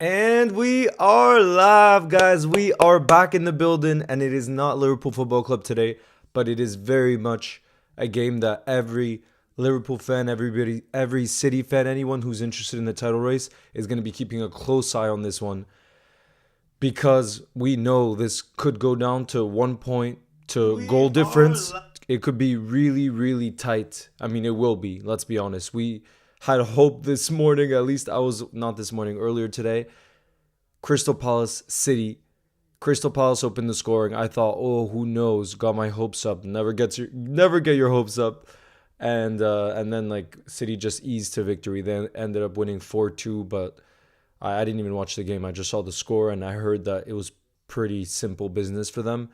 And we are live, guys. We are back in the building, and it is not Liverpool Football Club today, but it is very much a game that every Liverpool fan, every City fan, anyone who's interested in the title race is going to be keeping a close eye on this one because we know this could go down to 1 point to goal difference. It could be really, really tight. I mean, it will be. Let's be honest. We had hope this morning. At least I was not this morning, earlier today. Crystal Palace City. Crystal Palace opened the scoring. I thought, oh, who knows? Got my hopes up. Never get your hopes up. And then like City just eased to victory. They ended up winning 4-2, but I didn't even watch the game. I just saw the score and I heard that it was pretty simple business for them.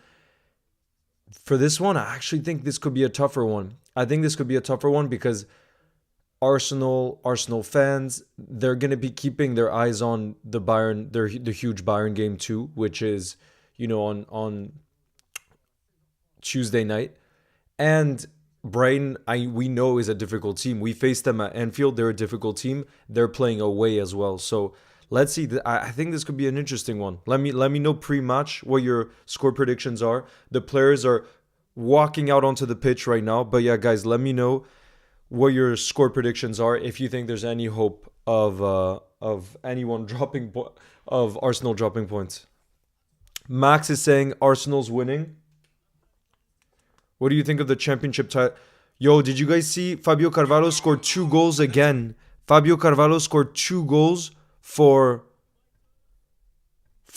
For this one, I actually think this could be a tougher one. I think this could be a tougher one because Arsenal fans, they're going to be keeping their eyes on the huge Bayern game too, which is, on Tuesday night. And Brighton, we know, is a difficult team. We faced them at Anfield. They're a difficult team. They're playing away as well. So let's see. I think this could be an interesting one. Let me know pre-match what your score predictions are. The players are walking out onto the pitch right now. But yeah, guys, let me know what your score predictions are. If you think there's any hope of anyone of Arsenal dropping points. Max is saying Arsenal's winning. What do you think of the championship title? Yo, did you guys see Fabio Carvalho scored 2 goals again? Fabio Carvalho scored 2 goals for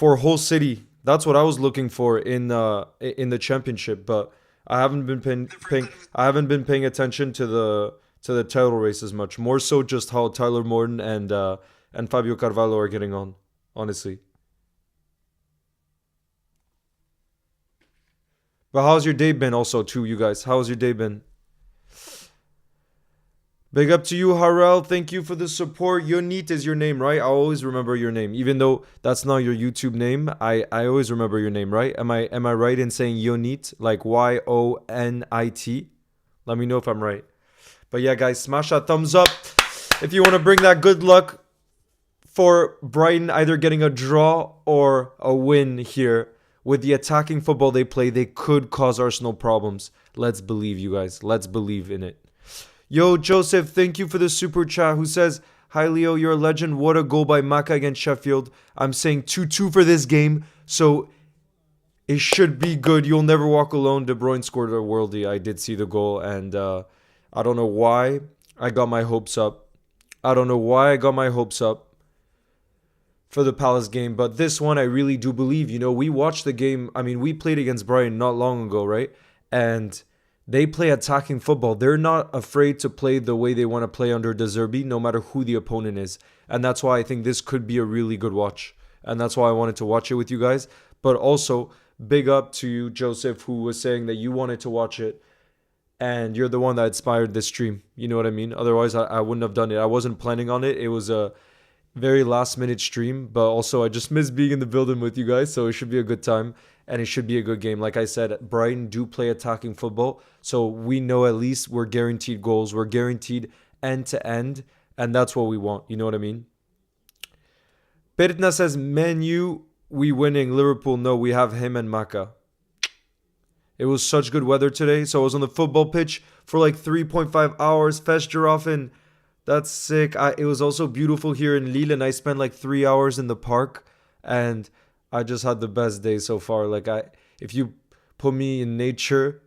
Hull City. That's what I was looking for in the championship, but I haven't been paying attention to the title race as much. More so just how Tyler Morton and Fabio Carvalho are getting on, honestly. But how's your day been also too, you guys? How's your day been? Big up to you, Harel. Thank you for the support. Yonit is your name, right? I always remember your name. Even though that's not your YouTube name, I always remember your name, right? Am I right in saying Yonit? Like Yonit? Let me know if I'm right. But yeah, guys, smash that thumbs up if you want to bring that good luck for Brighton either getting a draw or a win here. With the attacking football they play, they could cause Arsenal problems. Let's believe, you guys. Let's believe in it. Yo, Joseph, thank you for the super chat, who says, hi, Leo, you're a legend. What a goal by Maka against Sheffield. I'm saying 2-2 for this game, so it should be good. You'll never walk alone. De Bruyne scored a worldie. I did see the goal, and I don't know why I got my hopes up. For the Palace game, but this one I really do believe. We watched the game. I mean, we played against Brighton not long ago, right? And they play attacking football. They're not afraid to play the way they want to play under De Zerbi, no matter who the opponent is. And that's why I think this could be a really good watch. And that's why I wanted to watch it with you guys. But also, big up to you, Joseph, who was saying that you wanted to watch it. And you're the one that inspired this stream. You know what I mean? Otherwise, I wouldn't have done it. I wasn't planning on it. It was a very last minute stream, but also I just miss being in the building with you guys, so it should be a good time and it should be a good game. Like I said, Brighton do play attacking football, so we know at least we're guaranteed goals, we're guaranteed end to end, and that's what we want. You know what I mean? Pertna says, Menu, we winning. Liverpool, no, we have him and Maka. It was such good weather today, so I was on the football pitch for like 3.5 hours. Festgiraffen. That's sick. It was also beautiful here in Lille, and I spent like 3 hours in the park, and I just had the best day so far. If you put me in nature,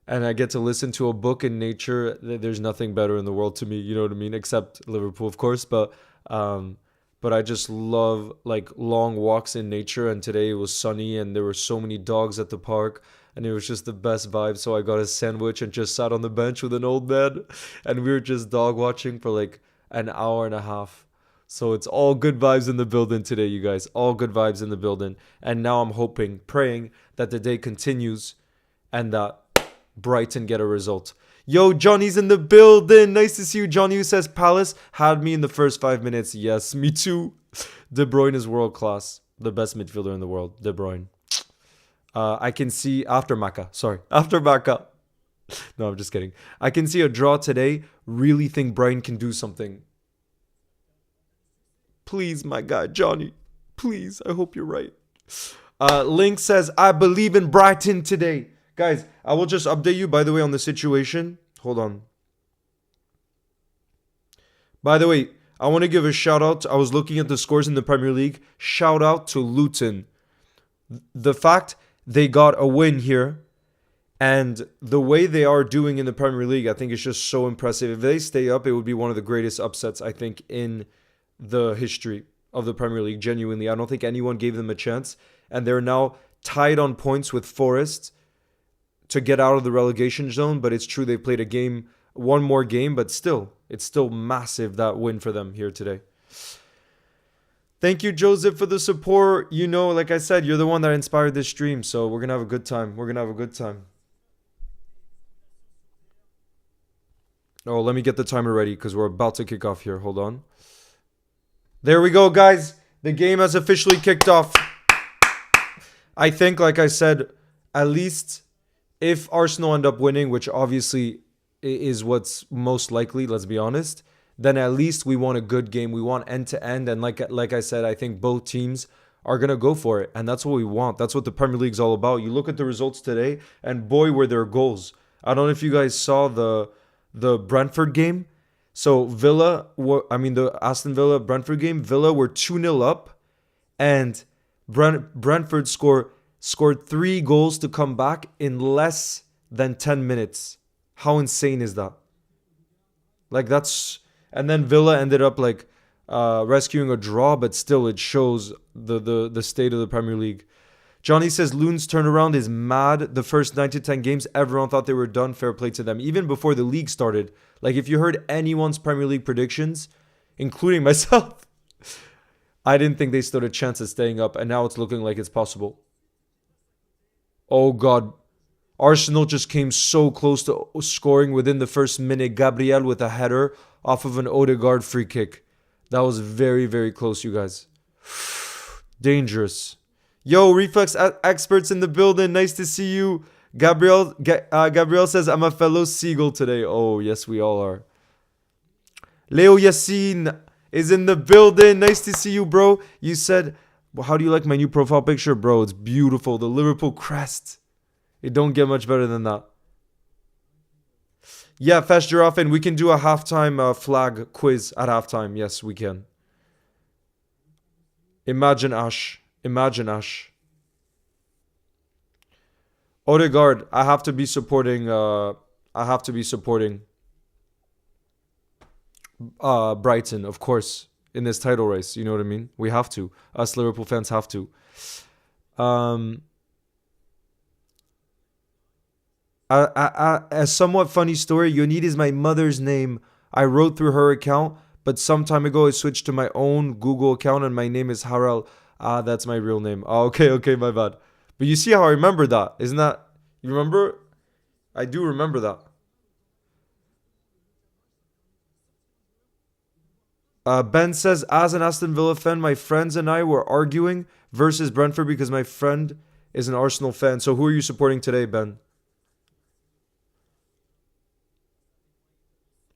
and I get to listen to a book in nature, there's nothing better in the world to me. You know what I mean? Except Liverpool, of course. But I just love like long walks in nature, and today it was sunny, and there were so many dogs at the park. And it was just the best vibe. So I got a sandwich and just sat on the bench with an old man. And we were just dog watching for like an hour and a half. So it's all good vibes in the building today, you guys. All good vibes in the building. And now I'm hoping, praying that the day continues and that Brighton get a result. Yo, Johnny's in the building. Nice to see you, Johnny, who says Palace had me in the first 5 minutes. Yes, me too. De Bruyne is world class. The best midfielder in the world, De Bruyne. I can see after Maka. No, I'm just kidding. I can see a draw today. Really think Brighton can do something. Please, my guy, Johnny. Please, I hope you're right. Link says, I believe in Brighton today. Guys, I will just update you, by the way, on the situation. Hold on. By the way, I want to give a shout out. I was looking at the scores in the Premier League. Shout out to Luton. The fact they got a win here and the way they are doing in the Premier League, I think is just so impressive. If they stay up, it would be one of the greatest upsets, I think, in the history of the Premier League. Genuinely, I don't think anyone gave them a chance. And they're now tied on points with Forest to get out of the relegation zone. But it's true, they played a game, one more game, but still, it's still massive, that win for them here today. Thank you, Joseph, for the support. You know, like I said, you're the one that inspired this stream, so we're going to have a good time. We're going to have a good time. Oh, let me get the timer ready because we're about to kick off here. Hold on. There we go, guys. The game has officially kicked off. I think, like I said, at least if Arsenal end up winning, which obviously is what's most likely, let's be honest, then at least we want a good game. We want end-to-end. And like I said, I think both teams are going to go for it. And that's what we want. That's what the Premier League's all about. You look at the results today, and boy, were there goals. I don't know if you guys saw the Brentford game. So the Aston Villa-Brentford game, Villa were 2-0 up. And Brentford scored 3 goals to come back in less than 10 minutes. How insane is that? And then Villa ended up rescuing a draw, but still it shows the state of the Premier League. Johnny says Loon's turnaround is mad. The first 9 to 10 games, everyone thought they were done. Fair play to them. Even before the league started. Like, if you heard anyone's Premier League predictions, including myself, I didn't think they stood a chance at staying up, and now it's looking like it's possible. Oh, God. Arsenal just came so close to scoring within the first minute. Gabriel with a header off of an Odegaard free kick. That was very, very close, you guys. Dangerous. Yo, Reflex experts in the building. Nice to see you. Gabriel says, I'm a fellow Seagull today. Oh, yes, we all are. Leo Yassin is in the building. Nice to see you, bro. You said, well, how do you like my new profile picture? Bro, it's beautiful. The Liverpool crest. It don't get much better than that. Yeah, Fast Giraffe, and we can do a halftime flag quiz at halftime. Yes, we can. Imagine Ash. Odegaard, I have to be supporting Brighton, of course, in this title race. You know what I mean? We have to. Us Liverpool fans have to. A somewhat funny story. Yonid is my mother's name. I wrote through her account, but some time ago I switched to my own Google account and my name is Harel. That's my real name. Okay, my bad. But you see how I remember that? Isn't that... You remember? I do remember that. Ben says, as an Aston Villa fan, my friends and I were arguing versus Brentford because my friend is an Arsenal fan. So who are you supporting today, Ben?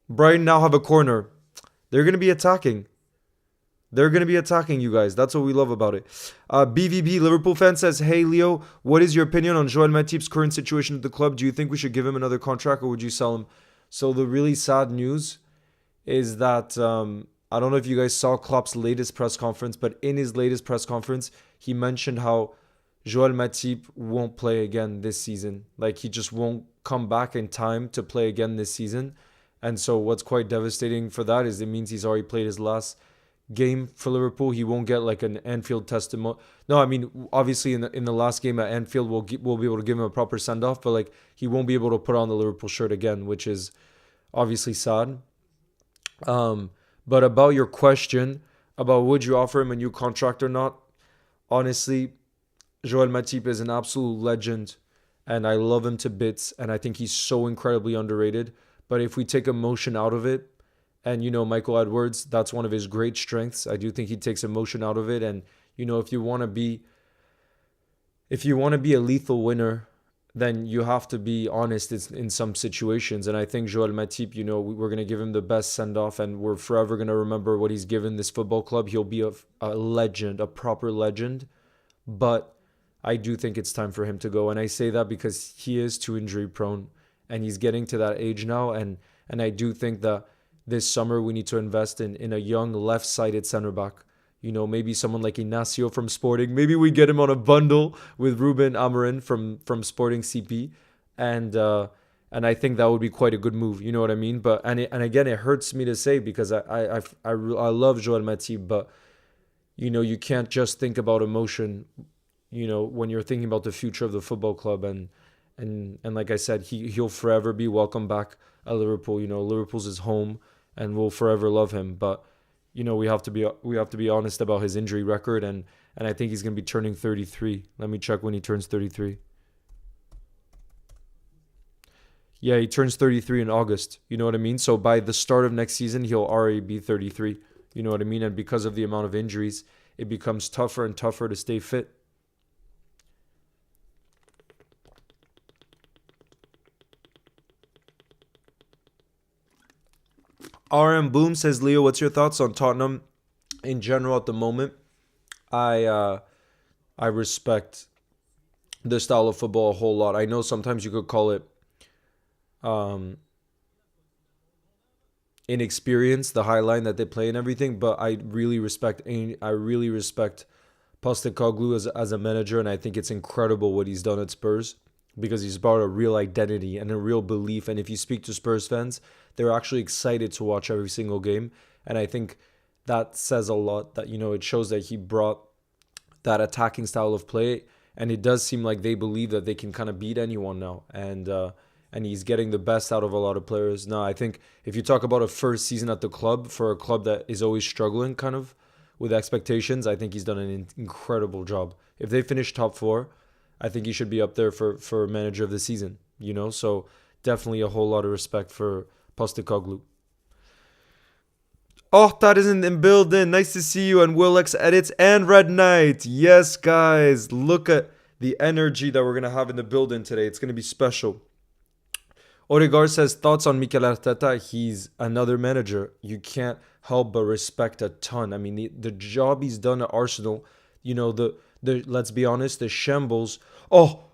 Brighton now have a corner. They're going to be attacking. You guys. That's what we love about it. BVB, Liverpool fan, says, hey, Leo, what is your opinion on Joel Matip's current situation at the club? Do you think we should give him another contract or would you sell him? So the really sad news is that I don't know if you guys saw Klopp's latest press conference, but in his latest press conference, he mentioned how Joel Matip won't play again this season. Like, he just won't come back in time to play again this season. And so what's quite devastating for that is it means he's already played his last game for Liverpool. He won't get like an Anfield testimony. No, I mean, obviously in the last game at Anfield, we'll be able to give him a proper send-off, but like he won't be able to put on the Liverpool shirt again, which is obviously sad. But about your question about would you offer him a new contract or not, honestly, Joel Matip is an absolute legend and I love him to bits and I think he's so incredibly underrated. But if we take emotion out of it, and, you know, Michael Edwards, that's one of his great strengths. I do think he takes emotion out of it. And, you know, if you want to be a lethal winner, then you have to be honest in some situations. And I think Joel Matip, we're going to give him the best send off, and we're forever going to remember what he's given this football club. He'll be a legend, a proper legend. But I do think it's time for him to go. And I say that because he is too injury prone and he's getting to that age now. And I do think that this summer we need to invest in a young left sided center back. Maybe someone like Ignacio from Sporting. Maybe we get him on a bundle with Ruben Amorim from Sporting CP, and I think that would be quite a good move. You know what I mean? But and again, it hurts me to say because I love Joel Matip, but you can't just think about emotion. When you're thinking about the future of the football club, and like I said, he'll forever be welcome back at Liverpool. Liverpool's his home, and we'll forever love him, but. We have to be honest about his injury record, and I think he's going to be turning 33. Let me check when he turns 33. Yeah, he turns 33 in August. You know what I mean? So by the start of next season, he'll already be 33. You know what I mean? And because of the amount of injuries, it becomes tougher and tougher to stay fit. RM Boom says, Leo, what's your thoughts on Tottenham in general at the moment? I respect the style of football a whole lot. I know sometimes you could call it um, inexperience, the high line that they play and everything, but I really respect Postecoglou as a manager, and I think it's incredible what he's done at Spurs because he's brought a real identity and a real belief. And if you speak to Spurs fans, they're actually excited to watch every single game. And I think that says a lot that, it shows that he brought that attacking style of play. And it does seem like they believe that they can kind of beat anyone now. And he's getting the best out of a lot of players. Now, I think if you talk about a first season at the club for a club that is always struggling kind of with expectations, I think he's done an incredible job. If they finish top four, I think he should be up there for manager of the season, So definitely a whole lot of respect for Postecoglou. Oh, that isn't in building. Nice to see you and Will X Edits and Red Knight. Yes, guys, look at the energy that we're going to have in the building today. It's going to be special. Odegaard says, thoughts on Mikel Arteta? He's another manager. You can't help but respect a ton. I mean, the job he's done at Arsenal, the let's be honest, the shambles. Oh,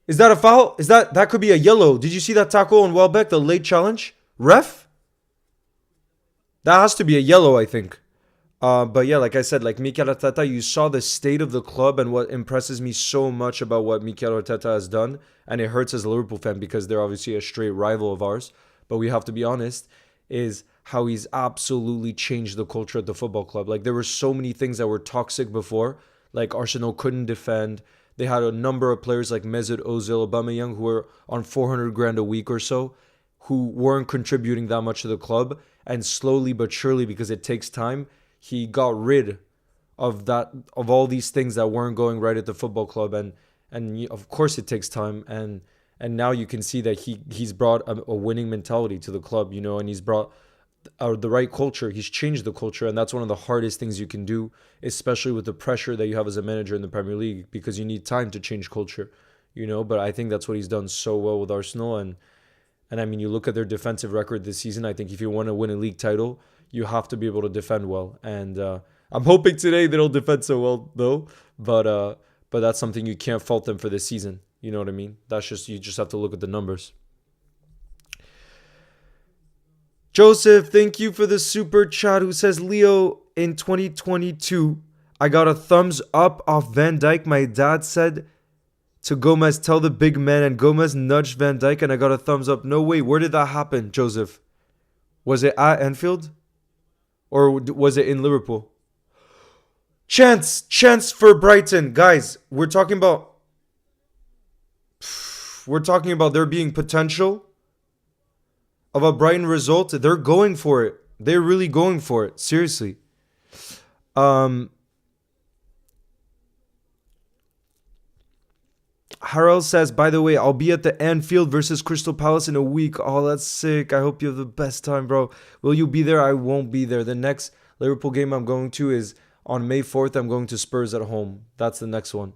is that a foul? That could be a yellow? Did you see that tackle on Welbeck, the late challenge? Ref? That has to be a yellow, I think. But yeah, like I said, like Mikel Arteta, you saw the state of the club, and what impresses me so much about what Mikel Arteta has done, and it hurts as a Liverpool fan because they're obviously a straight rival of ours, but we have to be honest, is how he's absolutely changed the culture at the football club. Like there were so many things that were toxic before, like Arsenal couldn't defend. They had a number of players like Mesut Ozil, Aubameyang, who were on 400 grand a week or so, who weren't contributing that much to the club. And slowly but surely, because it takes time, he got rid of all these things that weren't going right at the football club. And of course it takes time. And now you can see that he's brought a winning mentality to the club, and he's brought the right culture. He's changed the culture, and that's one of the hardest things you can do, especially with the pressure that you have as a manager in the Premier League, because you need time to change culture, But I think that's what he's done so well with Arsenal, and I mean, you look at their defensive record this season. I think if you want to win a league title, you have to be able to defend well, and I'm hoping today they don't defend so well though. But that's something you can't fault them for this season. You know what I mean? You just have to look at the numbers. Joseph, thank you for the super chat, who says, Leo, in 2022, I got a thumbs up off Van Dijk. My dad said to Gomez, tell the big man, and Gomez nudged Van Dijk, and I got a thumbs up. No way. Where did that happen, Joseph? Was it at Anfield? Or was it in Liverpool? Chance for Brighton. Guys, we're talking about there being potential of a Brighton result. They're going for it. They're really going for it. Seriously. Harrell says, by the way, I'll be at the Anfield versus Crystal Palace in a week. Oh, that's sick. I hope you have the best time, bro. Will you be there? I won't be there. The next Liverpool game I'm going to is on May 4th. I'm going to Spurs at home. That's the next one.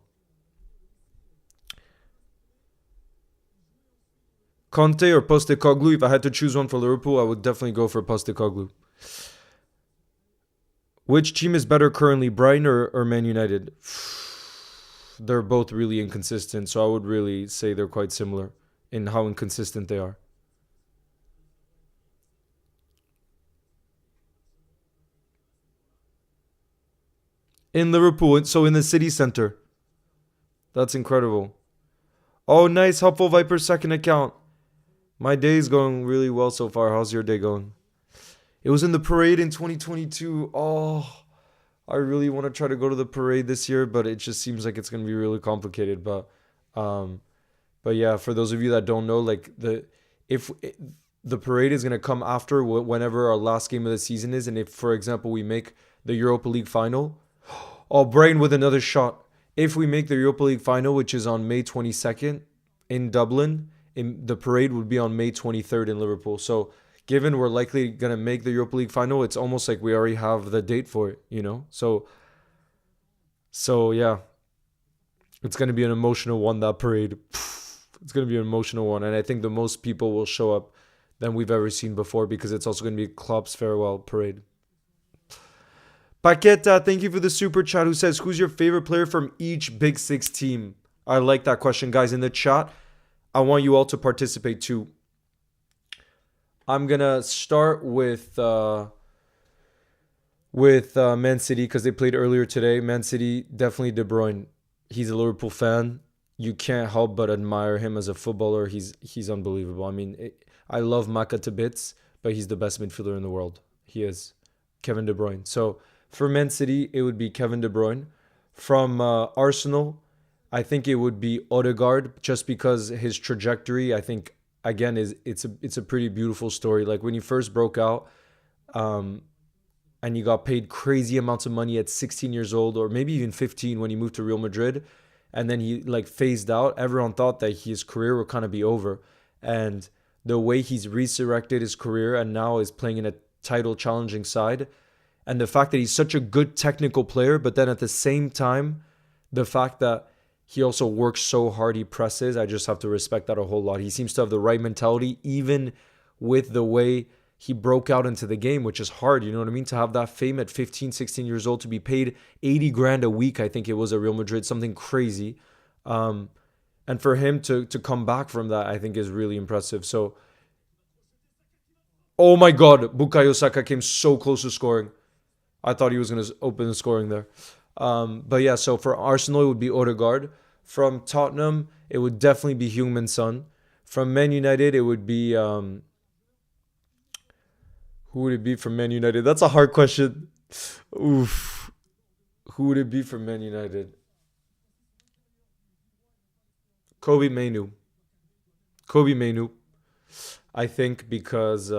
Conte or Postecoglou? If I had to choose one for Liverpool, I would definitely go for Postecoglou. Which team is better currently, Brighton or Man United? They're both really inconsistent, so I would really say they're quite similar in how inconsistent they are. In Liverpool, so in the city center. That's incredible. Oh, nice. Helpful Viper second account. My day is going really well so far. How's your day going? It was in the parade in 2022. Oh, I really want to try to go to the parade this year, but it just seems like it's going to be really complicated. Um, but yeah, for those of you that don't know, like if the parade is going to come after whenever our last game of the season is, and if, for example, we make the Europa League final, oh, Brighton with another shot. If we make the Europa League final, which is on May 22nd in Dublin, the parade would be on May 23rd in Liverpool. So given we're likely going to make the Europa League final, it's almost like we already have the date for it, you know? So yeah, it's going to be an emotional one, that parade. It's going to be an emotional one. And I think the most people will show up than we've ever seen before because it's also going to be Klopp's farewell parade. Paqueta, thank you for the super chat, who says, who's your favorite player from each Big Six team? I like that question, guys. In the chat, I want you all to participate too. I'm going to start with Man City because they played earlier today. Man City, definitely De Bruyne. He's a Liverpool fan. You can't help but admire him as a footballer. He's unbelievable. I mean, I love Maka to bits, but he's the best midfielder in the world. He is. Kevin De Bruyne. So for Man City, it would be Kevin De Bruyne. From Arsenal, I think it would be Odegaard, just because his trajectory, I think, again, it's a pretty beautiful story. Like when he first broke out, and he got paid crazy amounts of money at 16 years old, or maybe even 15 when he moved to Real Madrid, and then he like phased out. Everyone thought that his career would kind of be over, and the way he's resurrected his career and now is playing in a title challenging side. And the fact that he's such a good technical player, but then at the same time, the fact that he also works so hard, he presses, I just have to respect that a whole lot. He seems to have the right mentality, even with the way he broke out into the game, which is hard, you know what I mean? To have that fame at 15, 16 years old, to be paid 80 grand a week, I think it was at Real Madrid, something crazy. And for him to come back from that, I think is really impressive. So, oh my God, Bukayo Saka came so close to scoring. I thought he was going to open the scoring there. But yeah, so for Arsenal, it would be Odegaard. From Tottenham, it would definitely be Heung-min Son. From Man United, it would be... who would it be from Man United? That's a hard question. Oof. Who would it be from Man United? Kobe Mainoo. Kobe Mainoo. I think because...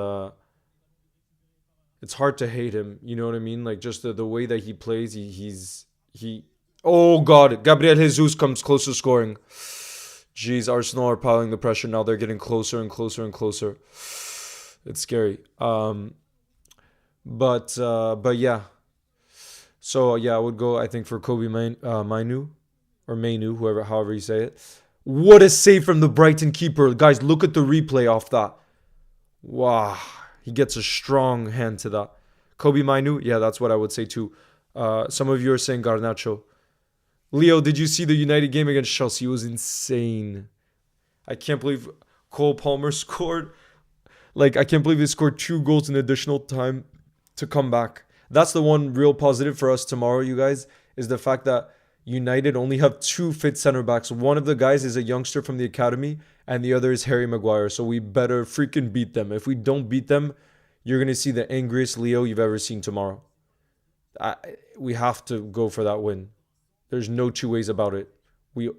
it's hard to hate him, you know what I mean? Like just the way that he plays, he. Oh God, Gabriel Jesus comes close to scoring. Jeez, Arsenal are piling the pressure now. They're getting closer and closer and closer. It's scary. But yeah. So yeah, I would go. I think for Kobe Mainoo or Mainoo, however you say it. What a save from the Brighton keeper, guys! Look at the replay off that. Wow. He gets a strong hand to that. Kobe Mainoo, yeah, that's what I would say too. Some of you are saying Garnacho. Leo, did you see the United game against Chelsea? It was insane. I can't believe Cole Palmer scored. Like, I can't believe he scored 2 goals in additional time to come back. That's the one real positive for us tomorrow, you guys, is the fact that United only have 2 fit center backs. One of the guys is a youngster from the academy, and the other is Harry Maguire. So we better freaking beat them. If we don't beat them, you're going to see the angriest Leo you've ever seen tomorrow. We have to go for that win. There's no two ways about it. We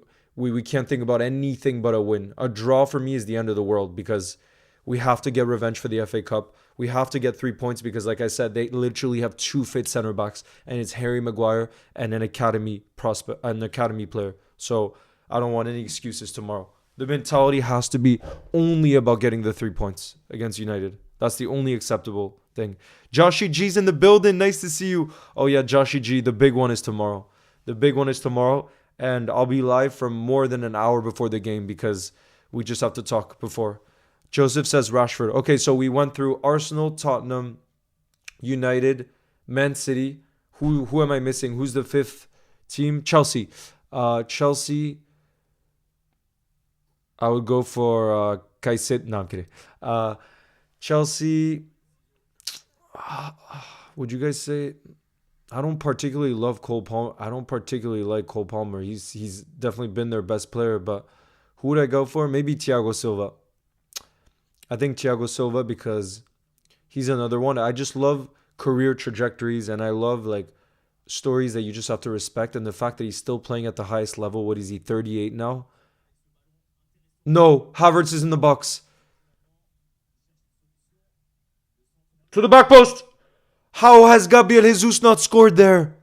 can't think about anything but a win. A draw for me is the end of the world because we have to get revenge for the FA Cup. We have to get 3 points because, like I said, they literally have 2 fit center backs, and it's Harry Maguire and an academy player. So I don't want any excuses tomorrow. The mentality has to be only about getting the 3 points against United. That's the only acceptable thing. Joshy G's in the building. Nice to see you. Oh yeah, Joshy G. The big one is tomorrow. And I'll be live for more than an hour before the game because we just have to talk before. Joseph says Rashford. Okay, so we went through Arsenal, Tottenham, United, Man City. Who am I missing? Who's the fifth team? Chelsea. Chelsea. I would go for Kaiset. No, I'm kidding. Chelsea. Would you guys say? I don't particularly love Cole Palmer. I don't particularly like Cole Palmer. He's definitely been their best player, but who would I go for? Maybe Thiago Silva. I think Thiago Silva because he's another one. I just love career trajectories and I love like stories that you just have to respect. And the fact that he's still playing at the highest level. What is he? 38 now. No, Havertz is in the box. To the back post. How has Gabriel Jesus not scored there?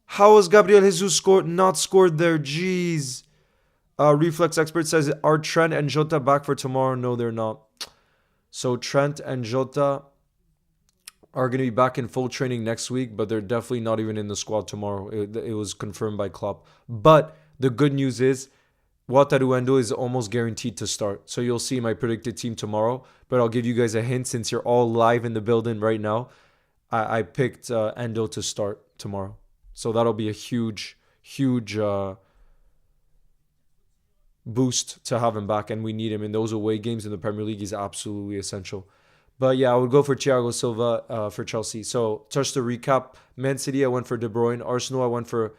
How has Gabriel Jesus not scored there? Jeez. Reflex expert says, are Trent and Jota back for tomorrow? No, they're not. So Trent and Jota are going to be back in full training next week, but they're definitely not even in the squad tomorrow. It was confirmed by Klopp. But the good news is, Wataruendo is almost guaranteed to start. So you'll see my predicted team tomorrow. But I'll give you guys a hint since you're all live in the building right now. I picked Endo to start tomorrow. So that'll be a huge boost to have him back. And we need him in those away games in the Premier League. He's absolutely essential. But yeah, I would go for Thiago Silva for Chelsea. So just to recap, Man City, I went for De Bruyne. Arsenal, I went for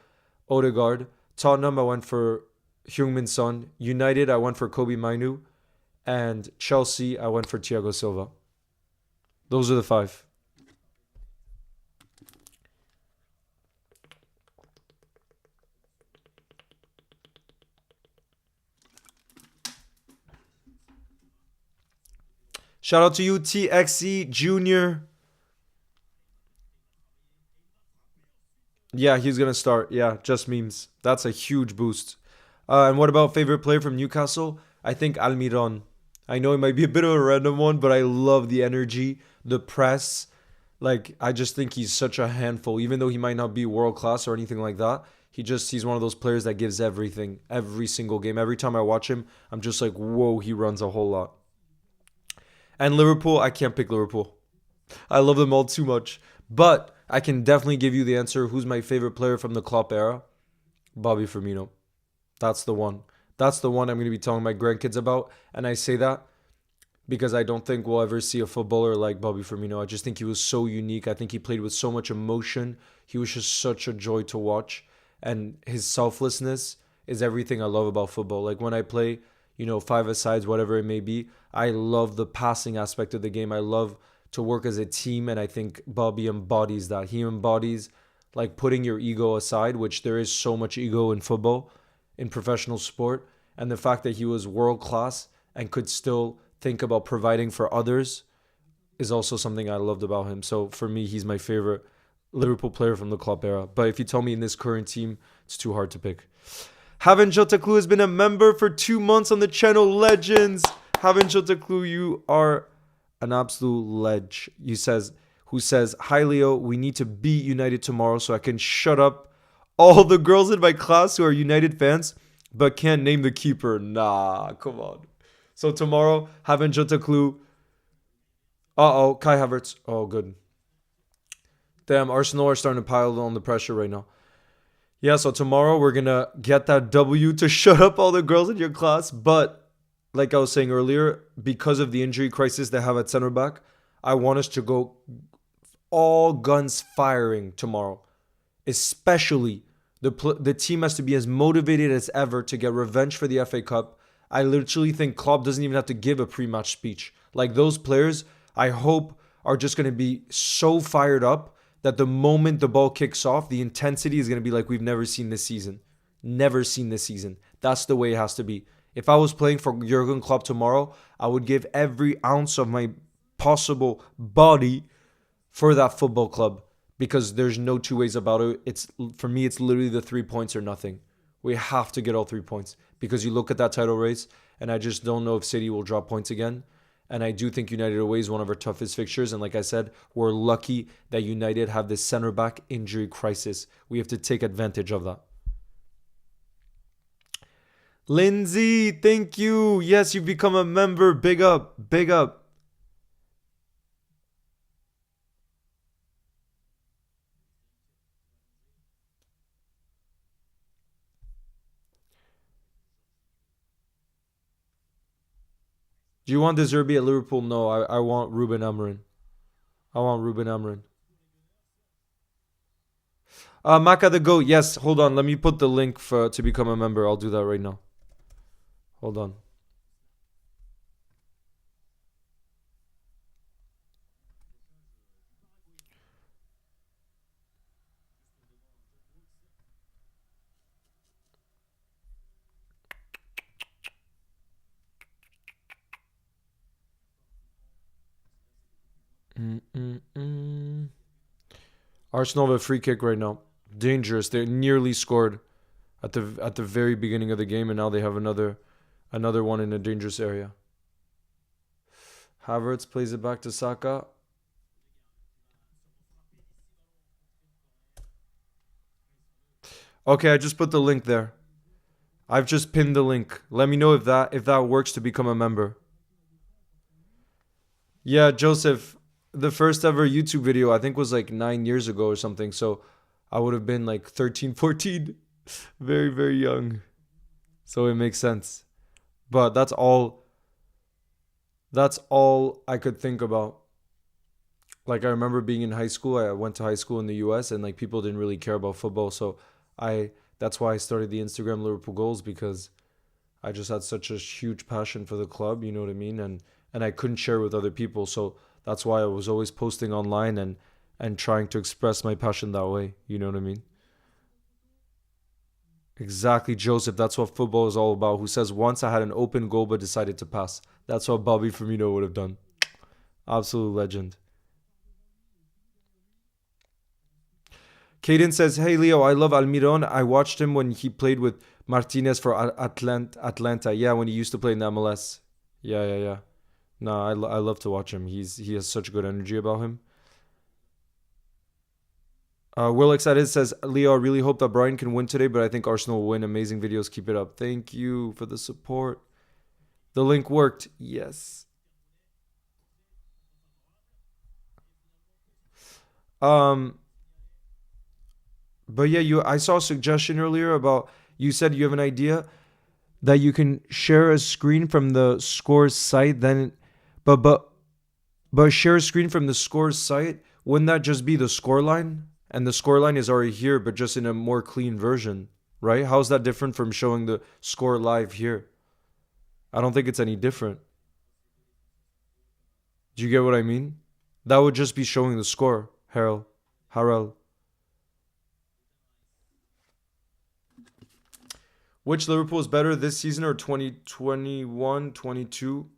Odegaard. Tottenham, I went for Heung-min Son. United, I went for Kobe Mainu. And Chelsea, I went for Thiago Silva. Those are the five. Shout out to you, TXE Junior. Yeah, he's going to start. Yeah, just memes. That's a huge boost. And what about favorite player from Newcastle? I think Almiron. I know it might be a bit of a random one, but I love the energy, the press. Like, I just think he's such a handful. Even though he might not be world class or anything like that, he's one of those players that gives everything, every single game. Every time I watch him, I'm just like, whoa, he runs a whole lot. And Liverpool, I can't pick Liverpool. I love them all too much. But I can definitely give you the answer. Who's my favorite player from the Klopp era? Bobby Firmino. That's the one. That's the one I'm going to be telling my grandkids about. And I say that because I don't think we'll ever see a footballer like Bobby Firmino. I just think he was so unique. I think he played with so much emotion. He was just such a joy to watch. And his selflessness is everything I love about football. Like when I play, five-a-sides, whatever it may be, I love the passing aspect of the game. I love to work as a team. And I think Bobby embodies that. He embodies like putting your ego aside, which there is so much ego in football, in professional sport, and the fact that he was world class and could still think about providing for others is also something I loved about him. So for me, he's my favorite Liverpool player from the Klopp era. But if you tell me in this current team, it's too hard to pick. Haven Jotaklu has been a member for 2 months on the channel. Legends. Haven Jotaklu, you are an absolute ledge. Who says, hi Leo, we need to beat United tomorrow so I can shut up all the girls in my class who are United fans but can't name the keeper. Nah, come on. So tomorrow, Haven Jotaklu. Uh-oh, Kai Havertz. Oh, good. Damn, Arsenal are starting to pile on the pressure right now. Yeah, so tomorrow we're going to get that W to shut up all the girls in your class. But like I was saying earlier, because of the injury crisis they have at center back, I want us to go all guns firing tomorrow. Especially the team has to be as motivated as ever to get revenge for the FA Cup. I literally think Klopp doesn't even have to give a pre-match speech. Like those players, I hope, are just going to be so fired up that the moment the ball kicks off, the intensity is going to be like we've never seen this season. Never seen this season. That's the way it has to be. If I was playing for Jurgen Klopp tomorrow, I would give every ounce of my possible body for that football club because there's no two ways about it. For me, it's literally the 3 points or nothing. We have to get all 3 points because you look at that title race and I just don't know if City will drop points again. And I do think United away is one of our toughest fixtures. And like I said, we're lucky that United have this center back injury crisis. We have to take advantage of that. Lindsay, thank you. Yes, you've become a member. Big up. Big up. Do you want De Zerbi at Liverpool? No, I want Ruben Amorim. I want Ruben Amorim. Maka the Goat. Yes, hold on. Let me put the link for to become a member. I'll do that right now. Hold on. Mm-mm-mm. Arsenal have a free kick right now. Dangerous. They nearly scored at the very beginning of the game, and now they have another one in a dangerous area. Havertz plays it back to Saka. Okay, I just put the link there. I've just pinned the link. Let me know if that works to become a member. Yeah, Joseph, the first ever YouTube video I think was like 9 years ago or something. So I would have been like 13, 14. Very, very young. So it makes sense. But that's all I could think about. Like I remember being in high school. I went to high school in the US and like people didn't really care about football. So I that's why I started the Instagram Liverpool Goals because I just had such a huge passion for the club, you know what I mean? And I couldn't share with other people. So that's why I was always posting online and trying to express my passion that way, you know what I mean? Exactly, Joseph. That's what football is all about. Who says once I had an open goal but decided to pass. That's what Bobby Firmino would have done. Absolute legend. Caden says, "Hey Leo, I love Almiron. I watched him when he played with Martinez for Atlanta. Yeah, when he used to play in the MLS. Yeah, yeah, yeah. No, I love to watch him. He has such good energy about him. Will Excited says, Leo, I really hope that Brighton can win today, but I think Arsenal will win. Amazing videos. Keep it up. Thank you for the support. The link worked. Yes. Um, but yeah, I saw a suggestion earlier about you said you have an idea that you can share a screen from the scores site, then but but but share a screen from the scores site, wouldn't that just be the score line? And the score line is already here, but just in a more clean version, right? How's that different from showing the score live here? I don't think it's any different. Do you get what I mean? That would just be showing the score, Harold. Harrell. Which Liverpool is better this season or 2021, 22?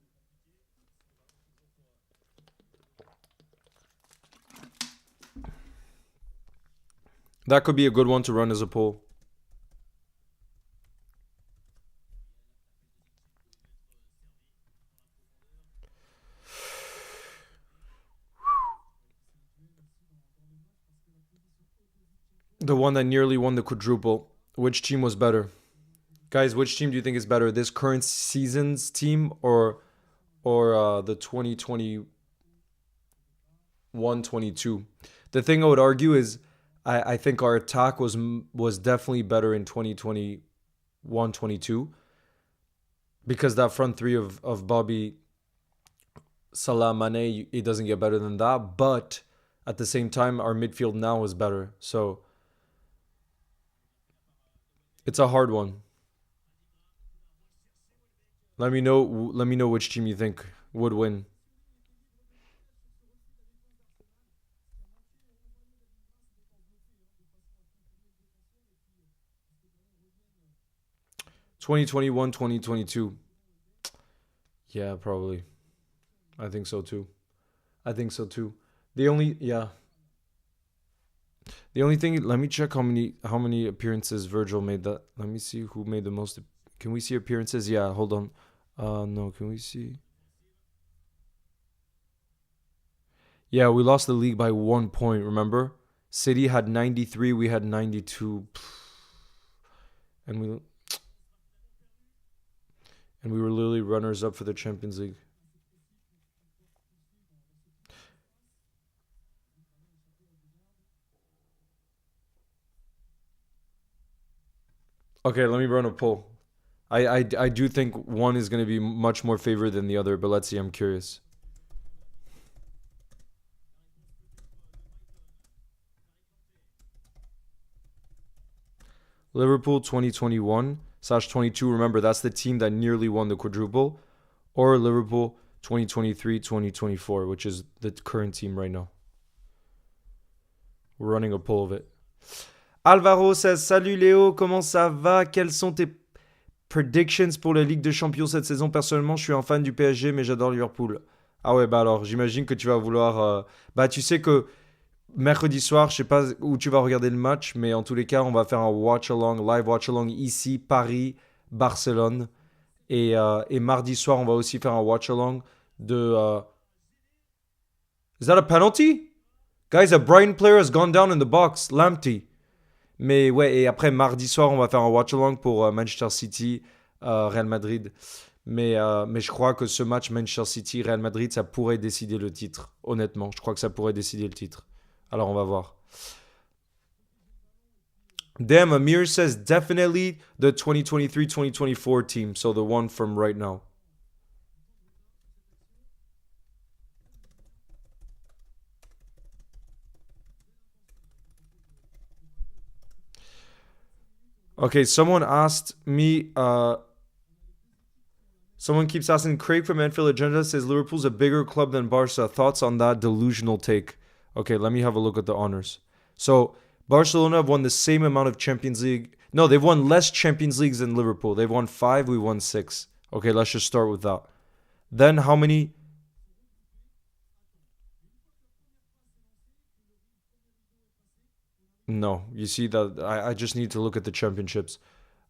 That could be a good one to run as a poll. The one that nearly won the quadruple. Which team was better? Guys, which team do you think is better? This current season's team or the 2021-22? The thing I would argue is I think our attack was definitely better in 2021-22 because that front three of Bobby, Salah, Mane, it doesn't get better than that. But at the same time, our midfield now is better. So it's a hard one. Let me know which team you think would win. 2021, 2022. Yeah, probably. I think so too. I think so too. The only yeah. The only thing, let me check how many appearances Virgil made that. Let me see who made the most. Can we see appearances? Yeah, hold on. No, can we see? Yeah, we lost the league by 1 point, remember? City had 93, we had 92. And we And we were literally runners-up for the Champions League. Okay, let me run a poll. I do think one is going to be much more favored than the other, but let's see. I'm curious. Liverpool 2021/22. Remember, that's the team that nearly won the quadruple. Or Liverpool 2023/2024, which is the current team right now. We're running a poll of it. Alvaro says, Salut Léo, comment ça va? Quelles sont tes predictions pour la Ligue des Champions cette saison? Personnellement, je suis un fan du PSG, mais j'adore Liverpool. Ah ouais, bah alors, j'imagine que tu vas vouloir... Bah tu sais que mercredi soir, je sais pas où tu vas regarder le match, mais en tous les cas, on va faire un watch-along, live watch-along ici, Paris, Barcelone. Et mardi soir, on va aussi faire un watch-along de... Is that a penalty? Guys, a Brighton player has gone down in the box. Lamptey. Mais ouais, et après, mardi soir, on va faire un watch-along pour Manchester City, Real Madrid. Mais je crois que ce match Manchester City-Real Madrid, ça pourrait décider le titre. Honnêtement, je crois que ça pourrait décider le titre. Alors, on va voir. Damn, Amir says definitely the 2023-2024 team. So the one from right now. Okay, someone asked me... someone keeps asking, Craig from Anfield Agenda says Liverpool's a bigger club than Barca. Thoughts on that delusional take? Okay, let me have a look at the honors. So, Barcelona have won the same amount of Champions League. No, they've won less Champions Leagues than Liverpool. They've won 5, we won 6. Okay, let's just start with that. Then how many... No, you see that I just need to look at the championships.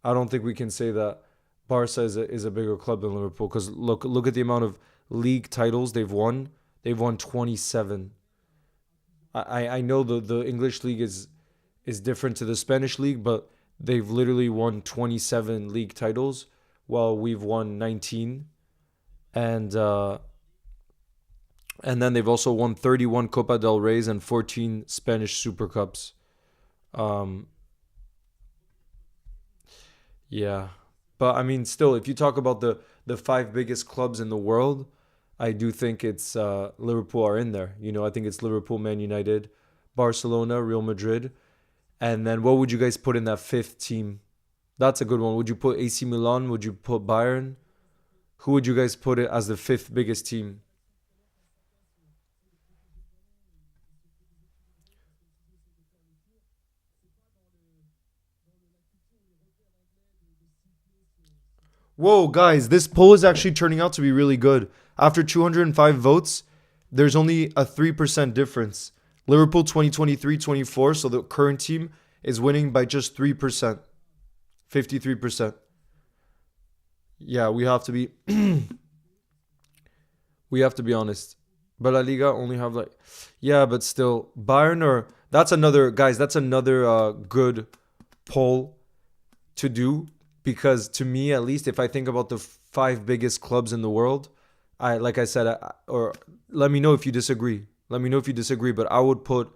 I don't think we can say that Barca is a bigger club than Liverpool because look at the amount of league titles they've won. They've won 27. I know the English league is different to the Spanish league, but they've literally won 27 league titles while we've won 19. And then they've also won 31 Copa del Reys and 14 Spanish Super Cups. Yeah. But I mean, still, if you talk about the 5 biggest clubs in the world, I do think it's Liverpool are in there. You know, I think it's Liverpool, Man United, Barcelona, Real Madrid. And then what would you guys put in that 5th team? That's a good one. Would you put AC Milan? Would you put Bayern? Who would you guys put it as the 5th biggest team? Whoa, guys, this poll is actually turning out to be really good. After 205 votes, there's only a 3% difference. Liverpool 2023-24, so the current team is winning by just 3%. 53%. Yeah, we have to be we have to be honest. But La Liga only have like yeah, but still Bayern or that's another good poll to do. Because to me, at least, if I think about the 5 biggest clubs in the world, like I said, or let me know if you disagree. Let me know if you disagree, but I would put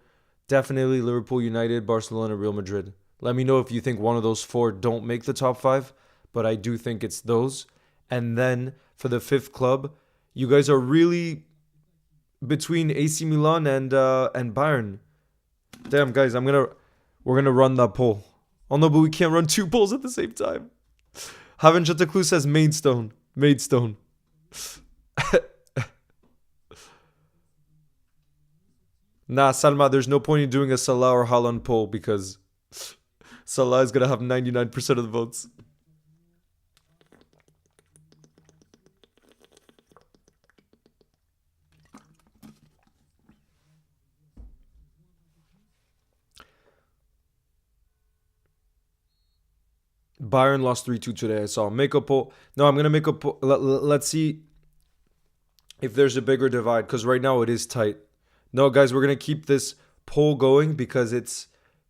definitely Liverpool, United, Barcelona, Real Madrid. Let me know if you think one of those 4 don't make the top 5, but I do think it's those. And then for the 5th club, you guys are really between AC Milan and Bayern. Damn, guys, we're gonna run that poll. Oh no, but we can't run 2 polls at the same time. Haven Jataklu says Maidstone. Maidstone. Nah, Salma, there's no point in doing a Salah or Haaland poll because Salah is going to have 99% of the votes. Bayern lost 3-2 today. I saw. Make a poll. No, I'm going to make a poll. Let's see if there's a bigger divide because right now it is tight. No, guys, we're going to keep this poll going because it's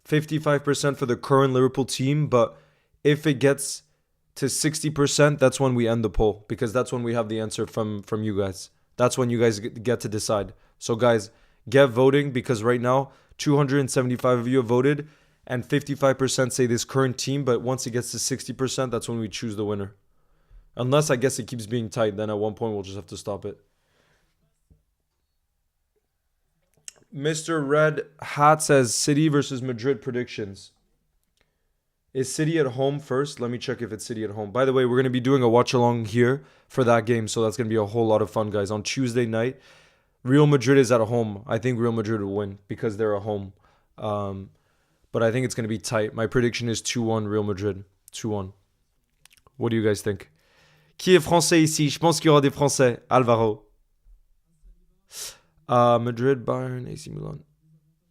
55% for the current Liverpool team. But if it gets to 60%, that's when we end the poll, because that's when we have the answer from you guys. That's when you guys get to decide. So guys, get voting, because right now 275 of you have voted and 55% say this current team, but once it gets to 60%, that's when we choose the winner. Unless I guess it keeps being tight, then at one point we'll just have to stop it. Mr. Red Hat says City versus Madrid predictions. Is City at home first? Let me check if it's City at home. By the way, we're going to be doing a watch along here for that game, so that's going to be a whole lot of fun, guys. On Tuesday night, Real Madrid is at home. I think Real Madrid will win because they're at home. But I think it's going to be tight. My prediction is 2-1 Real Madrid. 2-1. What do you guys think? Qui est français ici? Je pense qu'il y aura des français. Alvaro. Madrid, Bayern, AC Milan.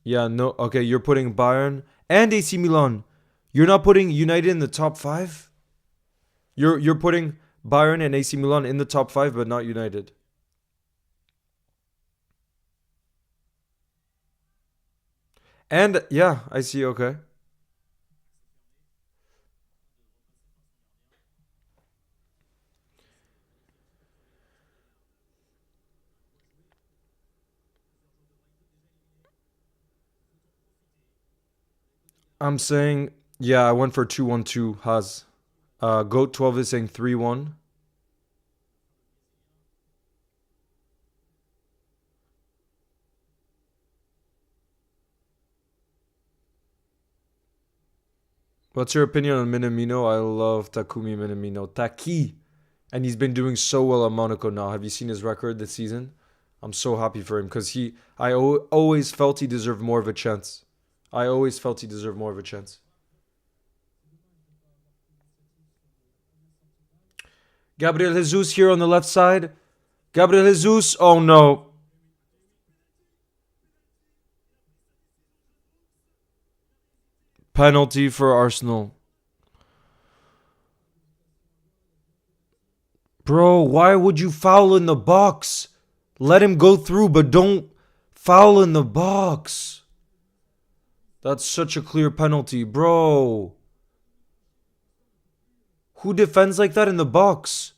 Yeah, no. Okay, you're putting Bayern and AC Milan. You're not putting United in the top 5? You're putting Bayern and AC Milan in the top 5, but not United. And yeah, I see. Okay. I'm saying, yeah, I went for 2-1-2 Haas. Goat 12 is saying 3-1. What's your opinion on Minamino? I love Takumi Minamino. Taki. And he's been doing so well at Monaco now. Have you seen his record this season? I'm so happy for him because I always felt he deserved more of a chance. I always felt he deserved more of a chance. Gabriel Jesus here on the left side. Gabriel Jesus. Oh no. Penalty for Arsenal. Bro, why would you foul in the box? Let him go through, but don't foul in the box. That's such a clear penalty, bro. Who defends like that in the box?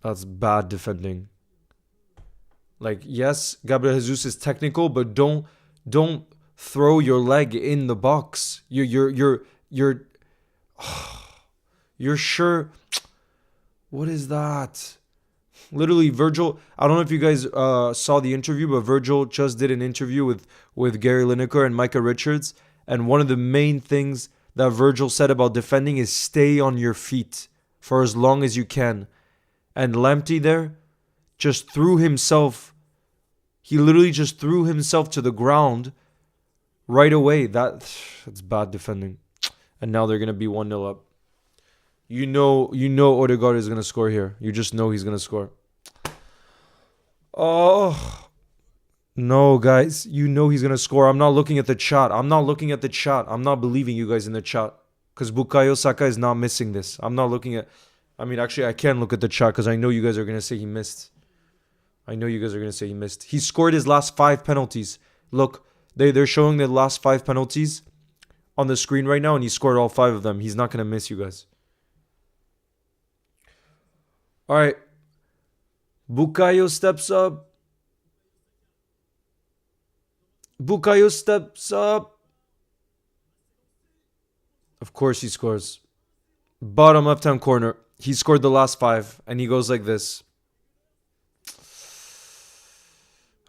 That's bad defending. Like, yes, Gabriel Jesus is technical, but don't throw your leg in the box. You're sure. What is that? Literally, Virgil. I don't know if you guys saw the interview, but Virgil just did an interview with Gary Lineker and Micah Richards, and one of the main things that Virgil said about defending is stay on your feet for as long as you can. And Lamptey there just threw himself. He literally just threw himself to the ground right away. That's bad defending. And now they're gonna be 1-0 up. You know Odegaard is gonna score here. You just know he's gonna score. Oh no, guys. You know he's gonna score. I'm not looking at the chat. I'm not believing you guys in the chat. Because Bukayo Saka is not missing this. I'm not looking at. I mean, actually, I can look at the chat because I know you guys are gonna say he missed. He scored his last 5 penalties. Look, they're showing the last 5 penalties on the screen right now, and he scored all 5 of them. He's not gonna miss, you guys. All right. Bukayo steps up. Of course he scores. Bottom left-hand corner. He scored the last 5, and he goes like this.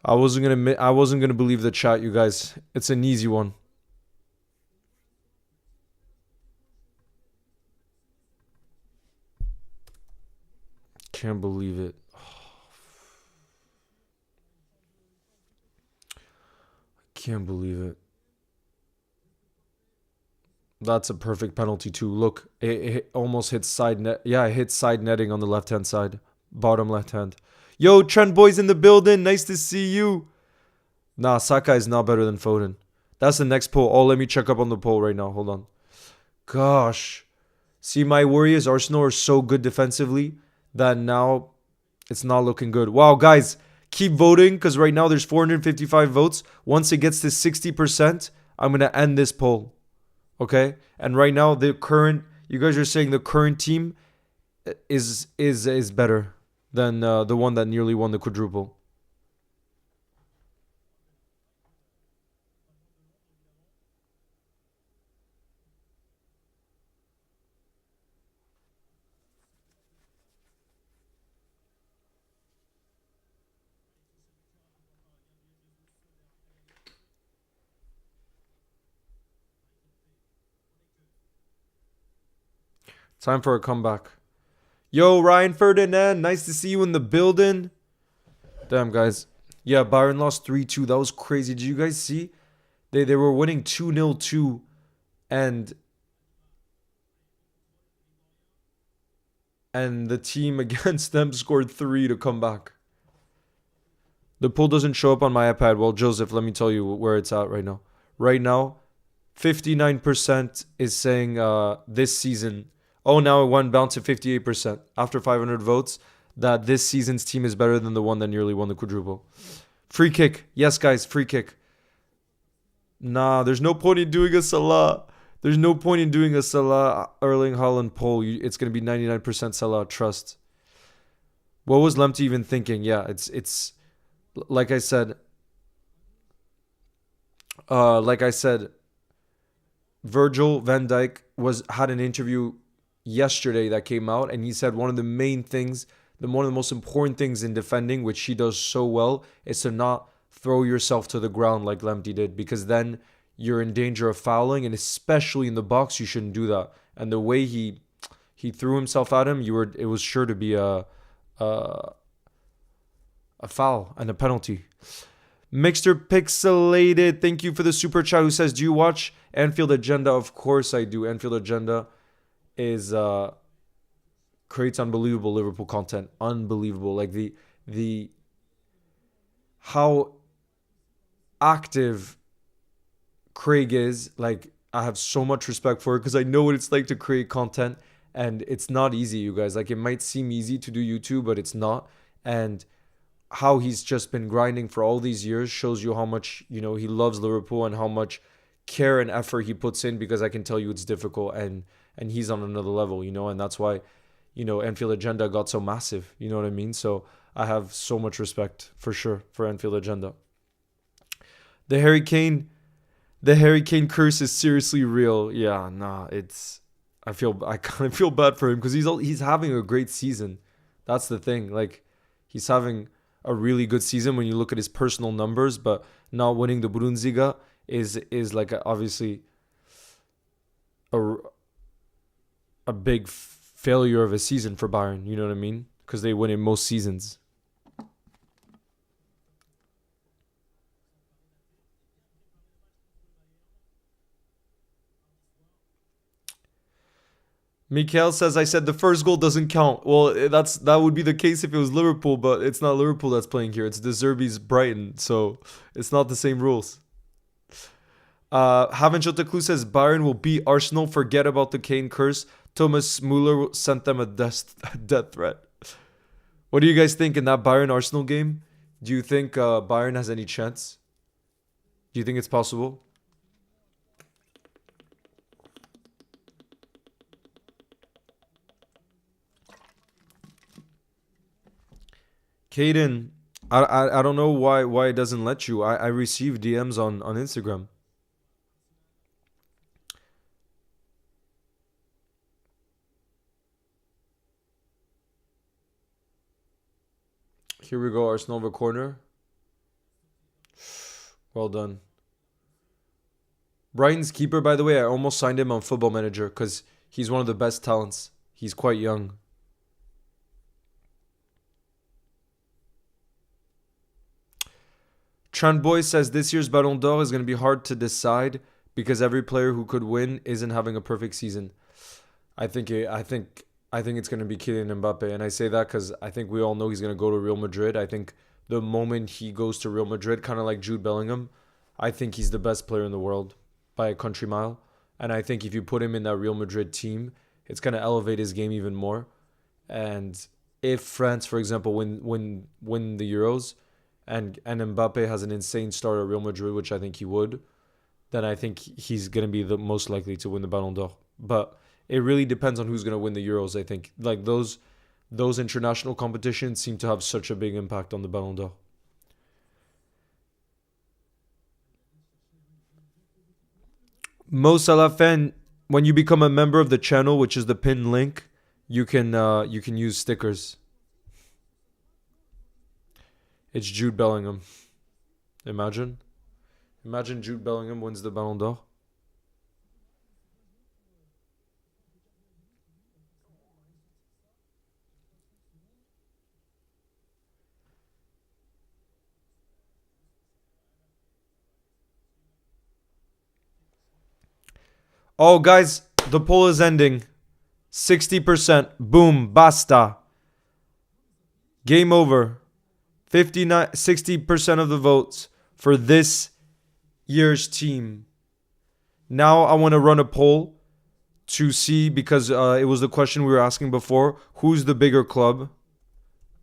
I wasn't gonna believe the chat, you guys. It's an easy one. Can't believe it. Can't believe it. That's a perfect penalty too. Look, it almost hits side net. Yeah, it hits side netting on the left-hand side. Bottom left-hand. Yo, Trent boys in the building. Nice to see you. Nah, Saka is not better than Foden. That's the next poll. Oh, let me check up on the poll right now. Hold on. Gosh. See, my worry is Arsenal are so good defensively that now it's not looking good. Wow, guys, keep voting because right now there's 455 votes. Once it gets to 60%, I'm going to end this poll. Okay, and right now the current, you guys are saying the current team is better than the one that nearly won the quadruple. Time for a comeback. Yo, Ryan Ferdinand, nice to see you in the building. Damn, guys. Yeah, Bayern lost 3-2. That was crazy. Did you guys see? They were winning 2-0 too, and the team against them scored 3 to come back. The poll doesn't show up on my iPad. Well, Joseph, let me tell you where it's at right now. Right now, 59% is saying this season. Oh, now it went down to 58% after 500 votes that this season's team is better than the one that nearly won the quadruple. Free kick. Yes, guys, free kick. Nah, there's no point in doing a Salah. There's no point in doing a Salah Erling Haaland poll. It's going to be 99% Salah, trust. What was Lemty even thinking? Yeah, it's like I said, Virgil van Dijk had an interview yesterday that came out, and he said one of the main things, one of the most important things in defending, which he does so well, is to not throw yourself to the ground like Lemty did, because then you're in danger of fouling, and especially in the box, you shouldn't do that. And the way he threw himself at him, it was sure to be a foul and a penalty. Mixter Pixelated, thank you for the super chat. Who says, do you watch Anfield Agenda? Of course I do. Anfield Agenda is creates unbelievable Liverpool content. Unbelievable. Like the how active Craig is. Like, I have so much respect for it because I know what it's like to create content, and it's not easy, you guys. Like, it might seem easy to do YouTube, but it's not. And how he's just been grinding for all these years shows you how much, he loves Liverpool and how much care and effort he puts in, because I can tell you it's difficult, and he's on another level, and that's why, Anfield Agenda got so massive, you know what I mean? So I have so much respect for sure for Anfield Agenda. The Harry Kane curse is seriously real. Yeah, nah, I kind of feel bad for him because he's having a great season. That's the thing. Like, he's having a really good season when you look at his personal numbers, but not winning the Bundesliga is like obviously a big failure of a season for Bayern. You know what I mean? Because they win in most seasons. Mikael says, I said the first goal doesn't count. Well, that would be the case if it was Liverpool, but it's not Liverpool that's playing here. It's De Zerbi's Brighton, so it's not the same rules. Haven Jotaklu says Bayern will beat Arsenal. Forget about the Kane curse. Thomas Muller sent them a death threat. What do you guys think in that Bayern Arsenal game? Do you think Bayern has any chance? Do you think it's possible? Caden, I don't know why it doesn't let you. I receive DMs on Instagram. Here we go, Arsenal over corner. Well done. Brighton's keeper, by the way, I almost signed him on Football Manager because he's one of the best talents. He's quite young. Trent Boy says this year's Ballon d'Or is going to be hard to decide because every player who could win isn't having a perfect season. I think it's going to be Kylian Mbappe, and I say that because I think we all know he's going to go to Real Madrid. I think the moment he goes to Real Madrid, kind of like Jude Bellingham, I think he's the best player in the world by a country mile. And I think if you put him in that Real Madrid team, it's going to elevate his game even more. And if France, for example, win the Euros, and Mbappe has an insane start at Real Madrid, which I think he would, then I think he's going to be the most likely to win the Ballon d'Or. But it really depends on who's going to win the Euros, I think. Like those international competitions seem to have such a big impact on the Ballon d'Or. Mo Salah fan, when you become a member of the channel, which is the pinned link, you can use stickers. It's Jude Bellingham. Imagine. Imagine Jude Bellingham wins the Ballon d'Or. Oh, guys, the poll is ending. 60%. Boom. Basta. Game over. 60% of the votes for this year's team. Now I want to run a poll to see, because it was the question we were asking before, who's the bigger club?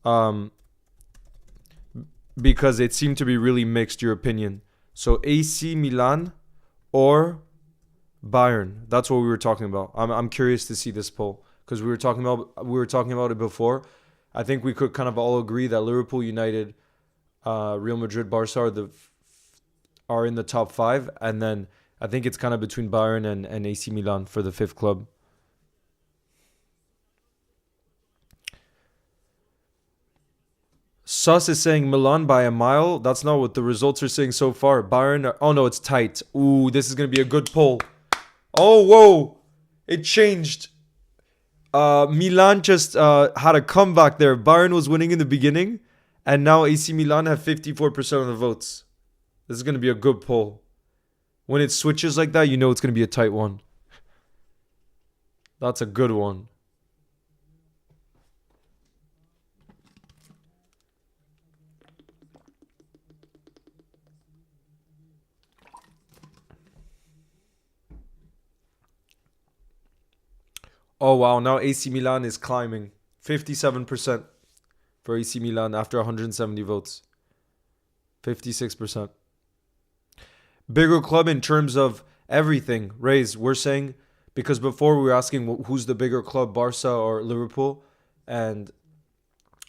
Um, because it seemed to be really mixed, your opinion. So AC Milan or Bayern. That's what we were talking about. I'm curious to see this poll, because we were talking about it before. I think we could kind of all agree that Liverpool, United, Real Madrid, Barca are in the top five, and then I think it's kind of between Bayern and AC Milan for the fifth club. Sus is saying Milan by a mile. That's not what the results are saying so far. Oh no, it's tight. Ooh, this is going to be a good poll. Oh, whoa. It changed. Milan just had a comeback there. Bayern was winning in the beginning, and now AC Milan have 54% of the votes. This is going to be a good poll. When it switches like that, you know it's going to be a tight one. That's a good one. Oh, wow. Now AC Milan is climbing. 57% for AC Milan after 170 votes. 56%. Bigger club in terms of everything. Rays, we're saying, because before we were asking who's the bigger club, Barca or Liverpool. And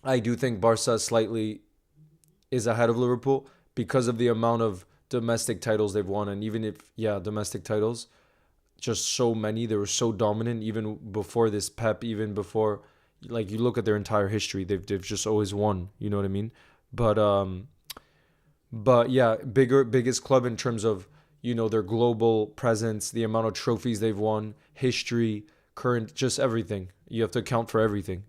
I do think Barca slightly is ahead of Liverpool because of the amount of domestic titles they've won. And even if, yeah, domestic titles, just so many. They were so dominant even before this Pep, even before, like, you look at their entire history, they've just always won. You know what I mean? But yeah, biggest club in terms of, their global presence, the amount of trophies they've won, history, current, just everything. You have to account for everything.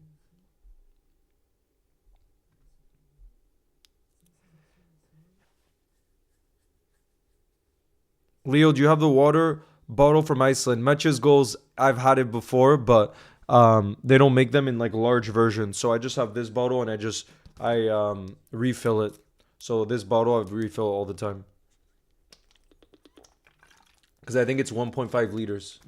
Leo, do you have the water bottle from Iceland? Match's goals, I've had it before, but they don't make them in like large versions. So I just have this bottle, and I refill it. So this bottle I refill all the time, because I think it's 1.5 liters.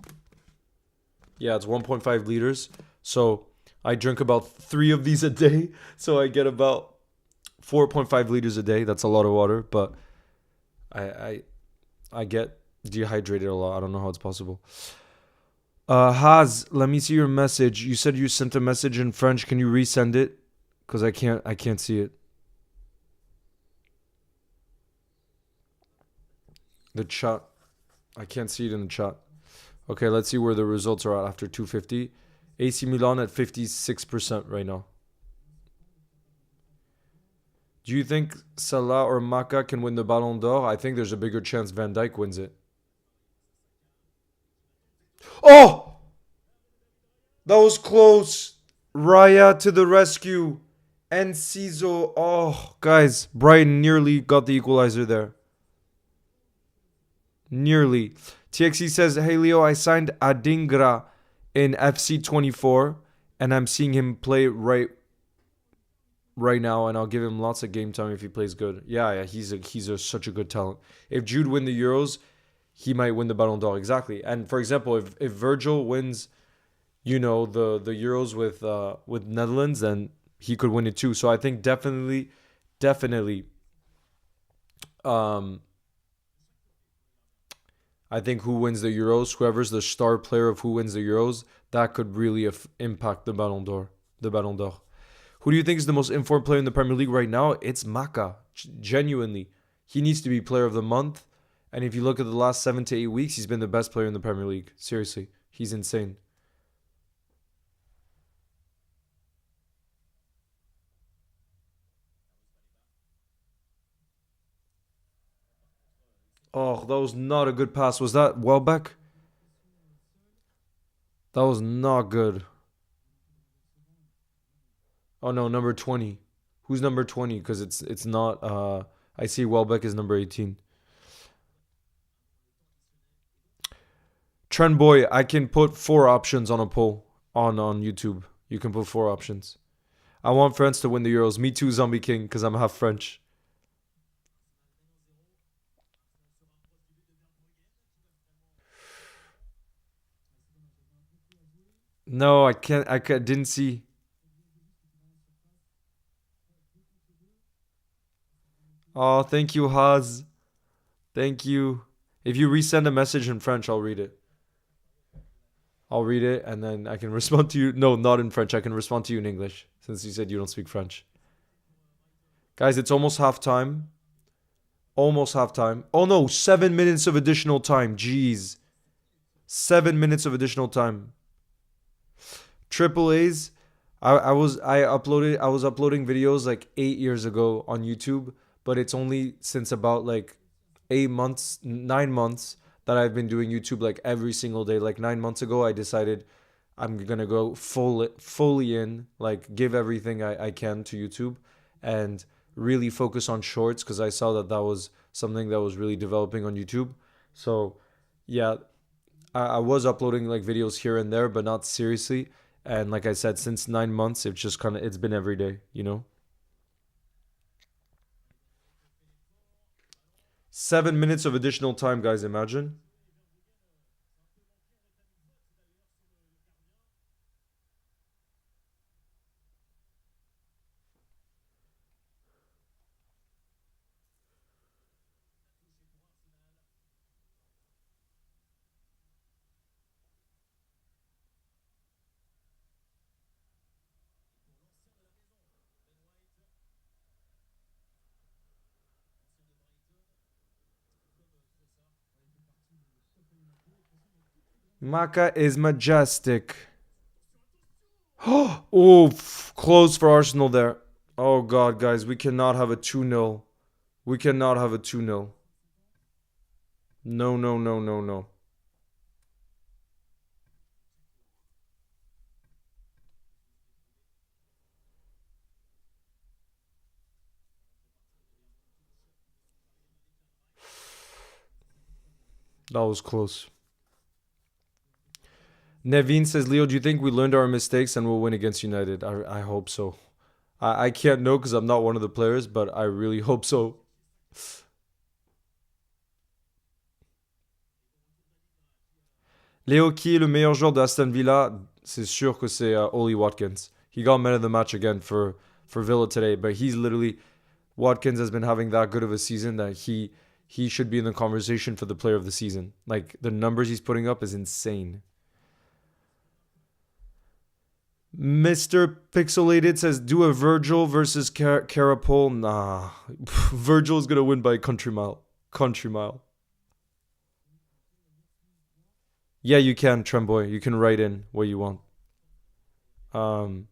Yeah, it's 1.5 liters. So I drink about 3 of these a day. So I get about 4.5 liters a day. That's a lot of water, but I I, I get dehydrated a lot. I don't know how it's possible. Haz, let me see your message. You said you sent a message in French. Can you resend it? Because I can't see it. The chat. I can't see it in the chat. Okay, let's see where the results are at after 250. AC Milan at 56% right now. Do you think Salah or Maka can win the Ballon d'Or? I think there's a bigger chance Van Dijk wins it. Oh! That was close. Raya to the rescue. Enciso. Oh, guys. Brighton nearly got the equalizer there. Nearly. TXE says, hey, Leo, I signed Adingra in FC 24, and I'm seeing him play right now, and I'll give him lots of game time if he plays good. Yeah, he's such a good talent. If Jude win the Euros, he might win the Ballon d'Or. Exactly. And for example, if Virgil wins, the Euros with Netherlands, then he could win it too. So I think definitely, um, I think who wins the Euros, whoever's the star player of who wins the Euros, that could really impact the Ballon d'Or. The Ballon d'Or. Who do you think is the most informed player in the Premier League right now? It's Maka. Genuinely. He needs to be player of the month. And if you look at the last 7 to 8 weeks, he's been the best player in the Premier League. Seriously. He's insane. Oh, that was not a good pass. Was that Welbeck? That was not good. Oh no, number 20. Who's number 20? Because it's not I see Welbeck is number 18. Trend boy, I can put four options on a poll on YouTube. You can put four options. I want France to win the Euros. Me too, Zombie King, because I'm half French. No, I can't. Didn't see. Oh, thank you, Haz. Thank you. If you resend a message in French, I'll read it. I'll read it and then I can respond to you. No, not in French. I can respond to you in English since you said you don't speak French. Guys, it's almost halftime. Almost halftime. Oh no, 7 minutes of additional time. Jeez. 7 minutes of additional time. Triple A's. I was uploading videos like 8 years ago on YouTube, but it's only since about like 8 months, 9 months that I've been doing YouTube like every single day. Like 9 months ago, I decided I'm gonna go fully in, like give everything I can to YouTube, and really focus on shorts because I saw that that was something that was really developing on YouTube. So yeah, I was uploading like videos here and there, but not seriously. And like I said, since 9 months, it's just kind of it's been every day, you know. 7 minutes of additional time, guys. Imagine. Maka is majestic. Oh, close for Arsenal there. Oh God, guys, we cannot have a 2-0. We cannot have a 2-0. No, no, no, no, no. That was close. Nevin says, Leo, do you think we learned our mistakes and will win against United? I hope so. I can't know because I'm not one of the players, but I really hope so. Léo, qui est le meilleur joueur de Aston Villa? C'est sûr que c'est Oli Watkins. He got man of the match again for Villa today, but he's literally Watkins has been having that good of a season that he should be in the conversation for the player of the season. Like the numbers he's putting up is insane. Mr. Pixelated says, do a Virgil versus Carapol. Nah. Virgil is going to win by country mile. Country mile. Yeah, you can, Tremboy. You can write in what you want. Um,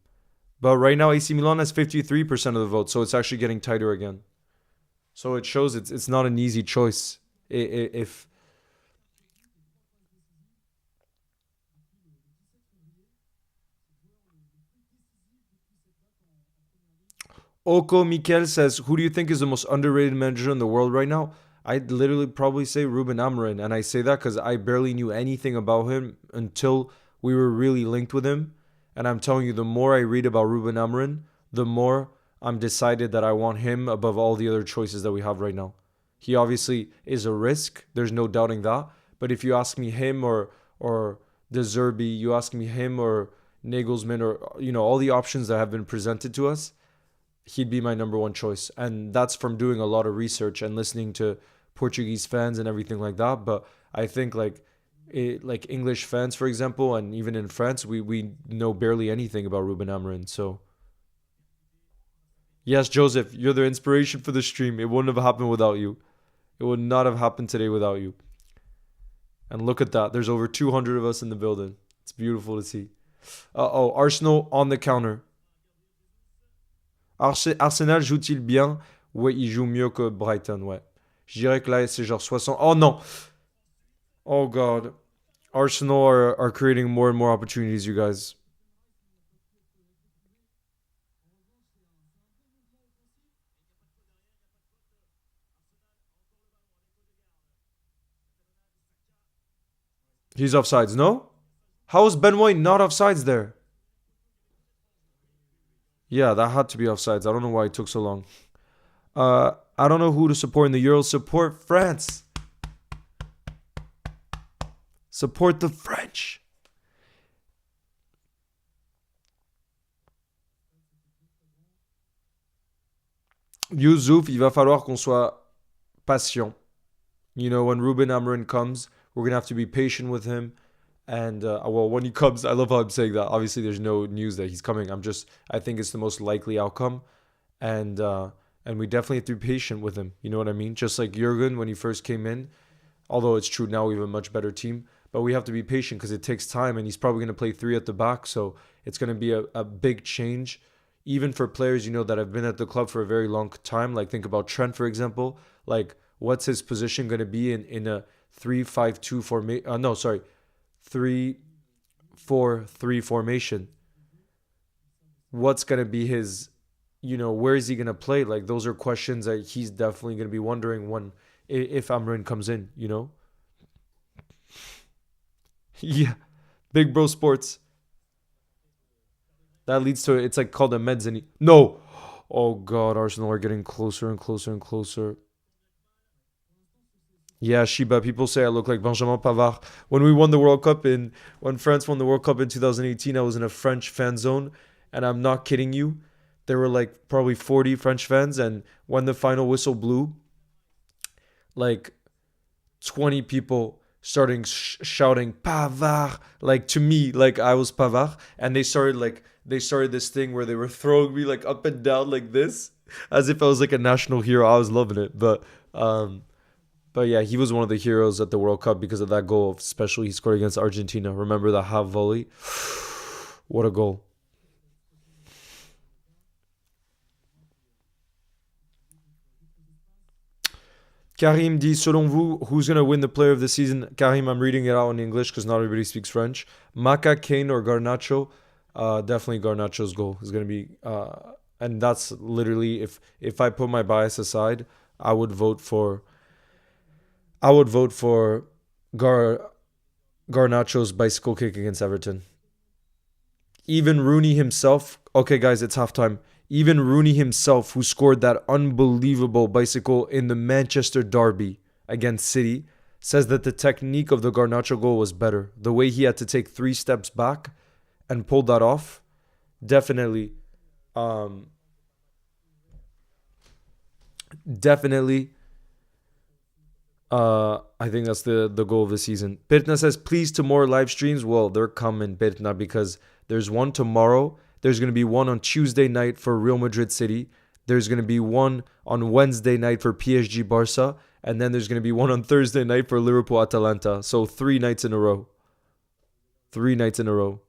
but right now, AC Milan has 53% of the vote, so it's actually getting tighter again. So it shows it's not an easy choice. If Oko Mikel says, who do you think is the most underrated manager in the world right now? I'd literally probably say Ruben Amorim, and I say that because I barely knew anything about him until we were really linked with him. And I'm telling you, the more I read about Ruben Amorim, the more I'm decided that I want him above all the other choices that we have right now. He obviously is a risk. There's no doubting that. But if you ask me him or De Zerbi, you ask me him or Nagelsmann or all the options that have been presented to us, he'd be my number one choice. And that's from doing a lot of research and listening to Portuguese fans and everything like that. But I think like English fans, for example, and even in France, we know barely anything about Ruben Amorim. So yes, Joseph, you're the inspiration for the stream. It wouldn't have happened without you. It would not have happened today without you. And look at that. There's over 200 of us in the building. It's beautiful to see. Oh, Arsenal on the counter. Arsenal joue-t-il bien? Ouais, il joue mieux que Brighton, ouais. Je dirais que là, c'est genre 60. Oh non! Oh god. Arsenal are creating more and more opportunities, you guys. He's offsides, no? How is Ben White not offsides there? Yeah, that had to be offsides. I don't know why it took so long. I don't know who to support in the Euros. Support France. Support the French. Youssouf, il va falloir qu'on soit patient. You know, when Ruben Amorim comes, we're going to have to be patient with him. And, well, when he comes, I love how I'm saying that. Obviously, there's no news that he's coming. I think it's the most likely outcome. And, uh, and we definitely have to be patient with him. You know what I mean? Just like Jurgen when he first came in. Although it's true now we have a much better team. But we have to be patient because it takes time. And he's probably going to play three at the back. So it's going to be a big change. Even for players, that have been at the club for a very long time. Like, think about Trent, for example. Like, what's his position going to be in a 3-5-2 formation? No, sorry. 3-4-3 formation. What's going to be his, where is he going to play? Like, those are questions that he's definitely going to be wondering if Amrin comes in, Yeah. Big Bro Sports. That leads to it's like called a mezzanine. No. Oh god, Arsenal are getting closer and closer and closer. Yeah, Shiba. People say I look like Benjamin Pavard. When France won the World Cup in 2018, I was in a French fan zone, and I'm not kidding you. There were like probably 40 French fans, and when the final whistle blew, like 20 people starting shouting Pavard like to me like I was Pavard, and they started this thing where they were throwing me like up and down like this as if I was like a national hero. I was loving it, but yeah, he was one of the heroes at the World Cup because of that goal, especially he scored against Argentina. Remember the half volley? What a goal. Karim dit, selon vous, who's going to win the player of the season? Karim, I'm reading it out in English because not everybody speaks French. Maka, Kane, or Garnacho? Definitely Garnacho's goal is going to be... and that's literally, if I put my bias aside, I would vote for Gar, Garnacho's bicycle kick against Everton. Even Rooney himself... Okay, guys, it's halftime. Even Rooney himself, who scored that unbelievable bicycle in the Manchester derby against City, says that the technique of the Garnacho goal was better. The way he had to take 3 steps back and pulled that off, definitely, um, definitely, I think that's the goal of the season. Pirtna says, please to more live streams. Well, they're coming, Pirtna, because there's one tomorrow. There's going to be one on Tuesday night for Real Madrid City. There's going to be one on Wednesday night for PSG Barca. And then there's going to be one on Thursday night for Liverpool Atalanta. So 3 nights in a row. 3 nights in a row.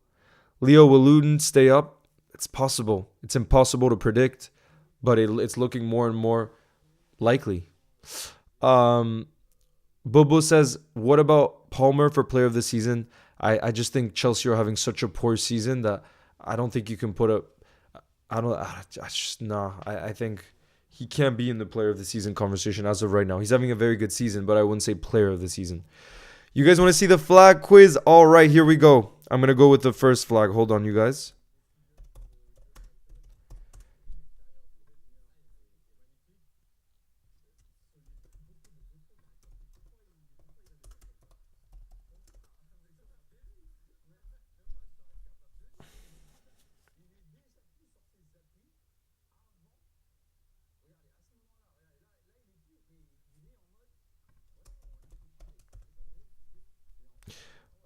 Leo, will Luton stay up? It's possible. It's impossible to predict. But it's looking more and more likely. Bobo says, what about Palmer for player of the season? I just think Chelsea are having such a poor season that I don't think you can put up. I think he can't be in the player of the season conversation as of right now. He's having a very good season, but I wouldn't say player of the season. You guys want to see the flag quiz? All right, here we go. I'm going to go with the first flag. Hold on, you guys.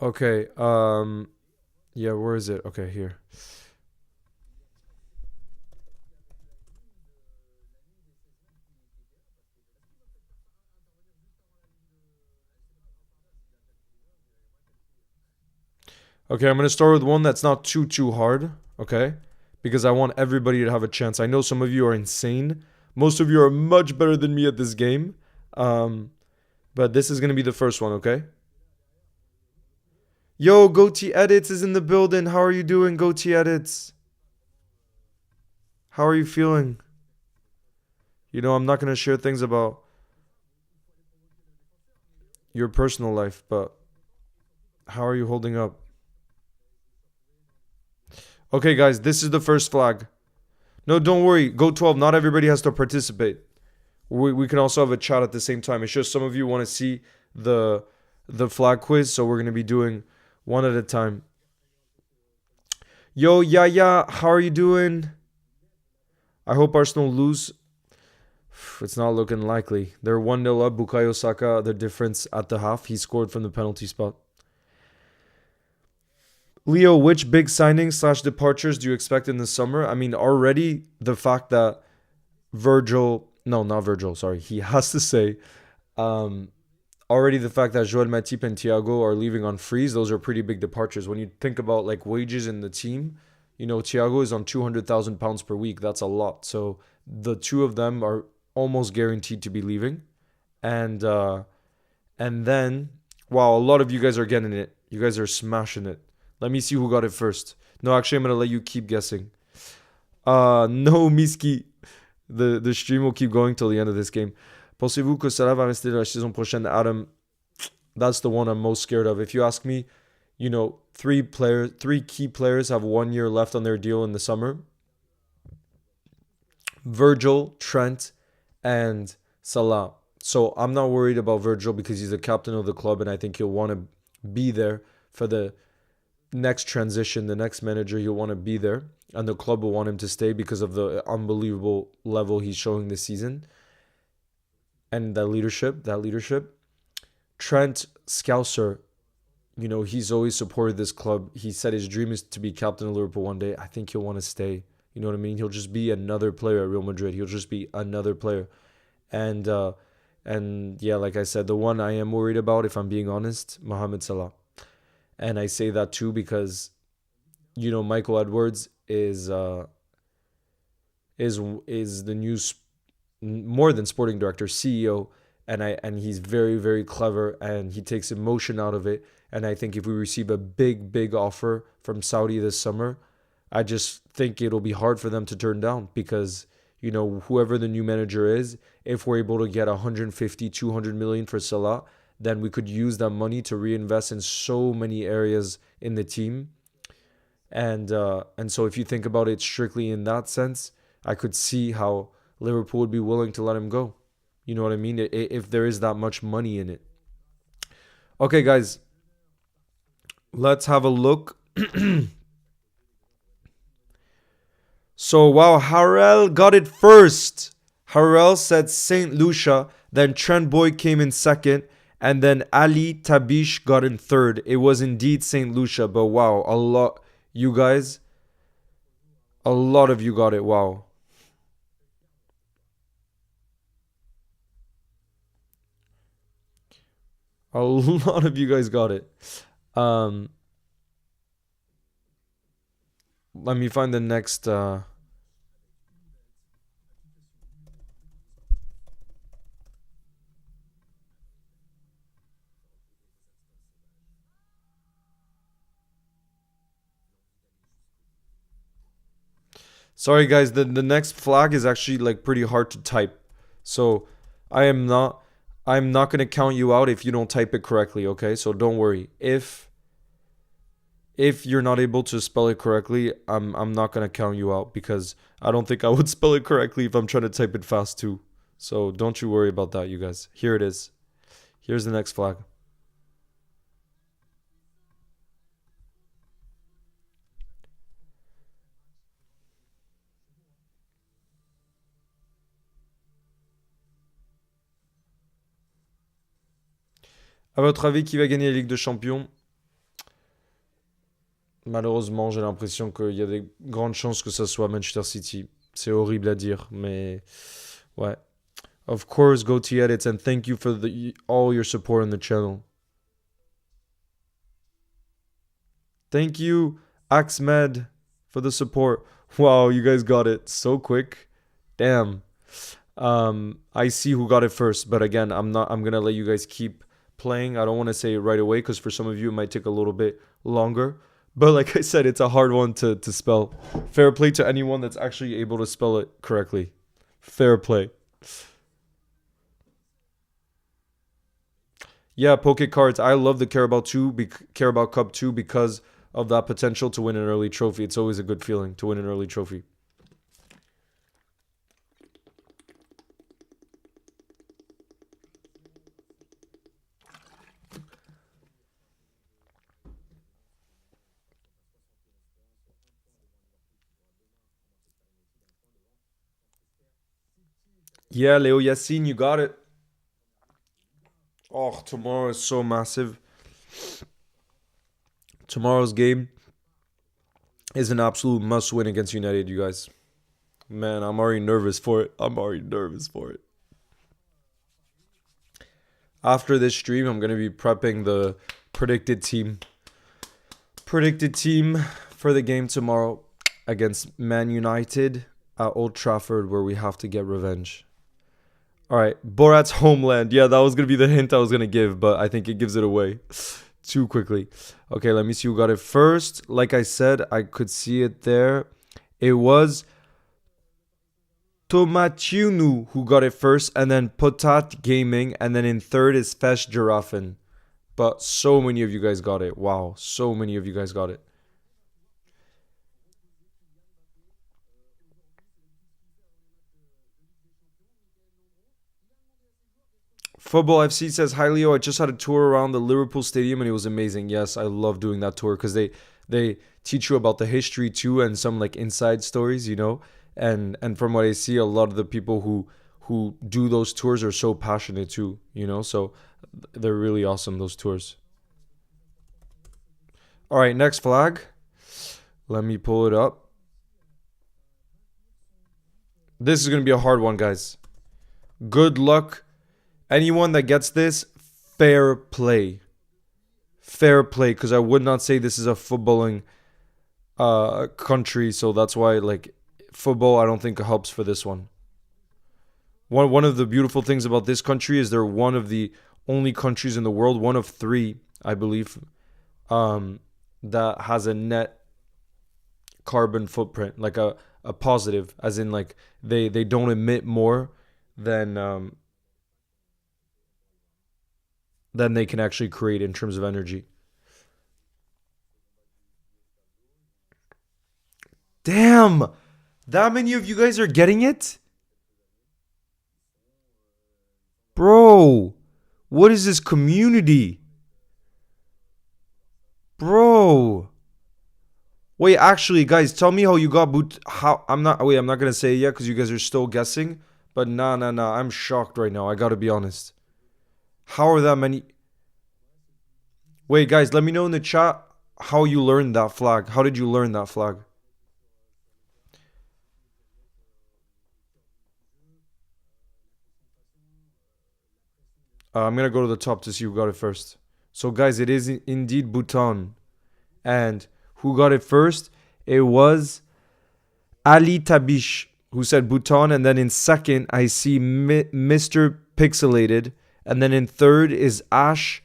Okay. Yeah, where is it? Okay, here. Okay, I'm gonna start with one that's not too hard. Okay, because I want everybody to have a chance. I know some of you are insane. Most of you are much better than me at this game. Um, but this is gonna be the first one. Okay. Yo, Goatee Edits is in the building. How are you doing, Goatee Edits? How are you feeling? You know, I'm not gonna share things about your personal life, but how are you holding up? Okay, guys, this is the first flag. No, don't worry. Go 12. Not everybody has to participate. We can also have a chat at the same time. It's just some of you want to see the the flag quiz, so we're gonna be doing one at a time. Yo, yeah, how are you doing? I hope Arsenal lose. It's not looking likely. They're 1-0 up. Bukayo Saka, the difference at the half. He scored from the penalty spot. Leo, which big signings slash departures do you expect in the summer? I mean, already the fact that Virgil, no, not Virgil, sorry, he has to say, um, already the fact that Joel Matip and Thiago are leaving on freeze, those are pretty big departures. When you think about like wages in the team, you know, Thiago is on £200,000 per week. That's a lot. So the two of them are almost guaranteed to be leaving. And and then, wow, a lot of you guys are getting it. You guys are smashing it. Let me see who got it first. No, actually, I'm gonna let you keep guessing. No, Miski. The stream will keep going till the end of this game. Pensez-vous que Salah va rester la saison prochaine? Adam, that's the one I'm most scared of. If you ask me, you know, three key players have 1 year left on their deal in the summer. Virgil, Trent, and Salah. So I'm not worried about Virgil because he's the captain of the club and I think he'll want to be there for the next transition, the next manager. He'll want to be there and the club will want him to stay because of the unbelievable level he's showing this season and that leadership. Trent Scouser, you know, he's always supported this club. He said his dream is to be captain of Liverpool one day. I think he'll want to stay. You know what I mean? He'll just be another player at Real Madrid. He'll just be another player. And and yeah, like I said, the one I am worried about, if I'm being honest, Mohamed Salah. And I say that too because you know Michael Edwards is the new more than sporting director, CEO, and he's very clever and he takes emotion out of it. And I think if we receive a big offer from Saudi this summer, I just think it'll be hard for them to turn down because you know whoever the new manager is, if we're able to get 150, 200 million for Salah, then we could use that money to reinvest in so many areas in the team. And so if you think about it strictly in that sense, I could see how Liverpool would be willing to let him go. You know what I mean? If there is that much money in it. Okay, guys, let's have a look. So, wow, Harrell got it first. Harrell said St. Lucia, then Trent Boyd came in second, and then Ali Tabish got in third. It was indeed St. Lucia, but wow, you guys, a lot of you got it. Wow. A lot of you guys got it. Um, Let me find the next. Sorry, guys. The next flag is actually like pretty hard to type, so I am not. I'm not gonna count you out if you don't type it correctly. Okay, so don't worry. If you're not able to spell it correctly, I'm not gonna count you out because I don't think I would spell it correctly if I'm trying to type it fast too. So don't you worry about that, you guys. Here it is. Here's the next flag. À votre avis, qui va gagner la Ligue des Champions? Malheureusement, j'ai l'impression qu'il y a des grandes chances que ça soit Manchester City. C'est horrible à dire, mais ouais. Of course, go to edits and thank you for all your support on the channel. Thank you, Axmed, for the support. Wow, you guys got it so quick. Damn. I see who got it first, but again, I'm gonna let you guys keep playing. I don't want to say it right away because for some of you it might take a little bit longer. But like I said, it's a hard one to spell. Fair play to anyone that's actually able to spell it correctly. Fair play. Yeah, Poke Cards. I love the Carabao Cup 2 because of that potential to win an early trophy. It's always a good feeling to win an early trophy. Yeah, Leo Yassine, you got it. Oh, tomorrow is so massive. Tomorrow's game is an absolute must win against United, you guys. Man, I'm already nervous for it. After this stream, I'm going to be prepping the predicted team. Predicted team for the game tomorrow against Man United at Old Trafford, where we have to get revenge. All right, Borat's homeland. Yeah, that was going to be the hint I was going to give, but I think it gives it away too quickly. Okay, let me see who got it first. Like I said, I could see it there. It was Tomatiunu who got it first, and then Potat Gaming, and then in third is Fesh Giraffen. But so many of you guys got it. Wow, so many of you guys got it. Football FC says, hi Leo, I just had a tour around the Liverpool stadium and it was amazing. Yes, I love doing that tour because they teach you about the history too and some like inside stories, you know. And from what I see, a lot of the people who do those tours are so passionate too, you know. So they're really awesome, those tours. All right, next flag. Let me pull it up. This is going to be a hard one, guys. Good luck. Anyone that gets this, fair play. Fair play, because I would not say this is a footballing country, so that's why, like, football I don't think helps for this one. One of the beautiful things about this country is they're one of the only countries in the world, one of three, I believe, that has a net carbon footprint, like a positive, as in like they don't emit more than they can actually create in terms of energy. Damn! That many of you guys are getting it? Bro, what is this community? Bro. Wait, actually, guys, tell me how you got I'm not gonna say it yet because you guys are still guessing. But nah, I'm shocked right now. I gotta be honest. How are that many? Wait, guys, let me know in the chat how you learned that flag. How did you learn that flag? I'm gonna go to the top to see who got it first. So, guys, it is indeed Bhutan. And who got it first? It was Ali Tabish, who said Bhutan. And then in second, I see Mr. Pixelated. And then in third is Ash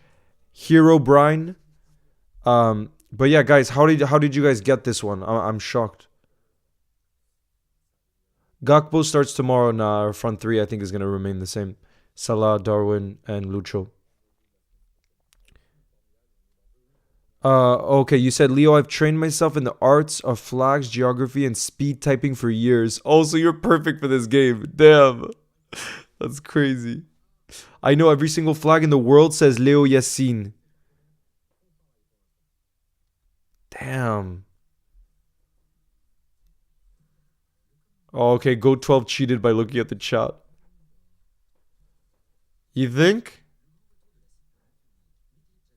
Hero Brine. But yeah, guys, how did you guys get this one? I'm shocked. Gakpo starts tomorrow. Nah, our front three I think is gonna remain the same. Salah, Darwin, and Lucho. Okay, you said, Leo, I've trained myself in the arts of flags, geography, and speed typing for years. Oh, so you're perfect for this game. Damn. That's crazy. I know every single flag in the world says Leo Yassine. Damn. Oh, okay, Go 12 cheated by looking at the chat. You think?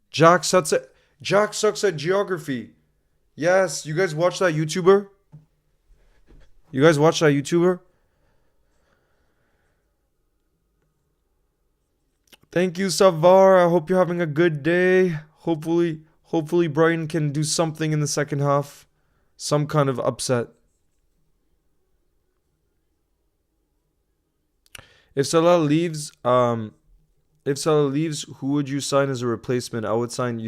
Jack sucks at geography. Yes, you guys watch that YouTuber? You guys watch that YouTuber? Thank you, Savar. I hope you're having a good day. Hopefully Brighton can do something in the second half. Some kind of upset. If Salah leaves, who would you sign as a replacement? I would sign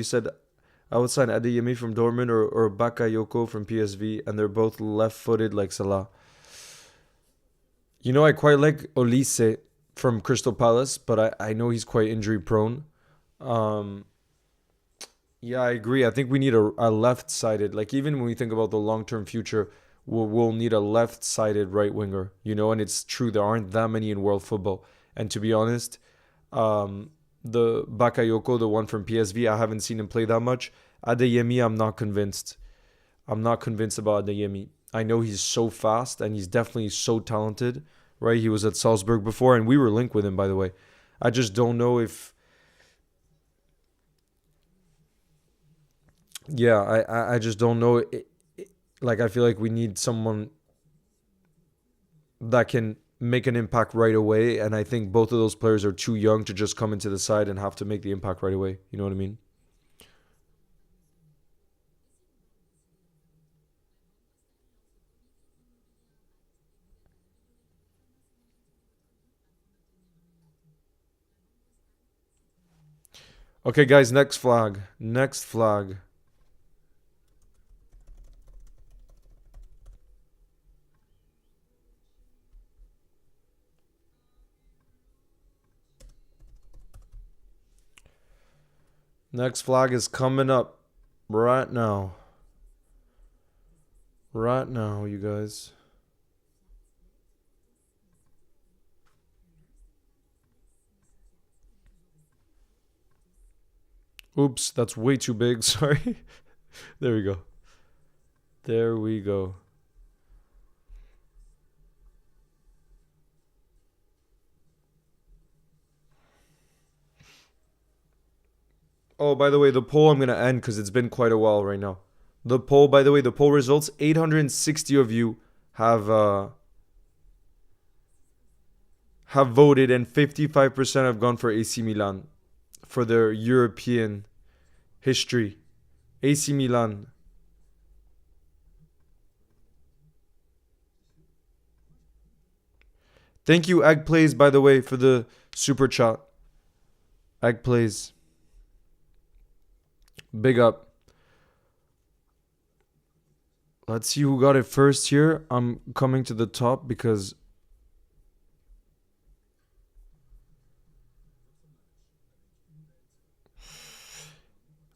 Adeyemi from Dortmund or Bakayoko from PSV, and they're both left-footed like Salah. You know, I quite like Olise from Crystal Palace, but I know he's quite injury prone. Um, yeah, I agree. I think we need a left-sided, like even when we think about the long-term future, we'll need a left-sided right winger, you know, and it's true there aren't that many in world football. And to be honest, the Bakayoko, the one from PSV, I haven't seen him play that much. Adeyemi, I'm not convinced. I'm not convinced about Adeyemi. I know he's so fast and he's definitely so talented, right? He was at Salzburg before, and we were linked with him, by the way. I just don't know if, yeah, I just don't know. Like, I feel like we need someone that can make an impact right away, and I think both of those players are too young to just come into the side and have to make the impact right away. You know what I mean? Okay, guys, next flag. Next flag. Next flag is coming up right now. Right now, you guys. Oops, that's way too big. Sorry. There we go. There we go. Oh, by the way, the poll I'm going to end because it's been quite a while right now. The poll, by the way, the poll results, 860 of you have voted and 55% have gone for AC Milan for their European history. AC Milan. Thank you, Egg Plays, by the way, for the super chat. Egg Plays. Big up. Let's see who got it first here. I'm coming to the top because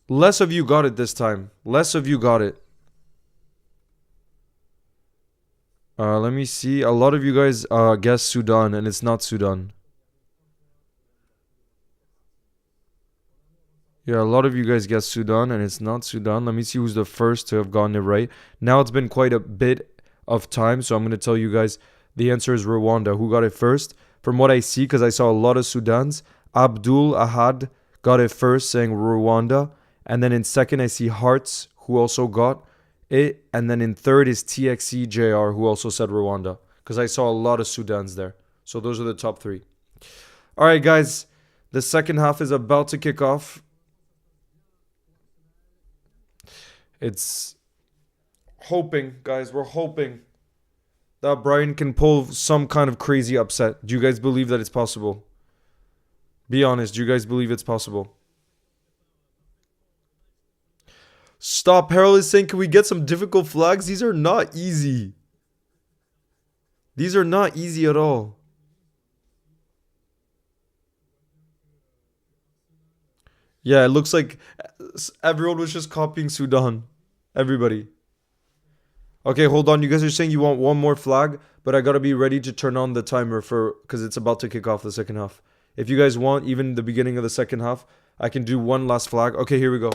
less of you got it this time. Less of you got it. Let me see. A lot of you guys guessed Sudan, and it's not Sudan. Yeah, a lot of you guys guessed Sudan, and it's not Sudan. Let me see who's the first to have gotten it right. Now it's been quite a bit of time, so I'm going to tell you guys the answer is Rwanda. Who got it first? From what I see, because I saw a lot of Sudans, Abdul Ahad got it first, saying Rwanda. And then in second, I see Hearts, who also got it. And then in third is TXEJR, who also said Rwanda, because I saw a lot of Sudans there. So those are the top three. All right, guys, the second half is about to kick off. It's hoping, guys, we're hoping that Brighton can pull some kind of crazy upset. Do you guys believe that it's possible? Be honest, do you guys believe it's possible? Stop. Harold is saying, can we get some difficult flags? These are not easy. These are not easy at all. Yeah, it looks like everyone was just copying Sudan. Everybody. Okay, hold on. You guys are saying you want one more flag, but I gotta be ready to turn on the timer for because it's about to kick off the second half. If you guys want, even the beginning of the second half, I can do one last flag. Okay, here we go.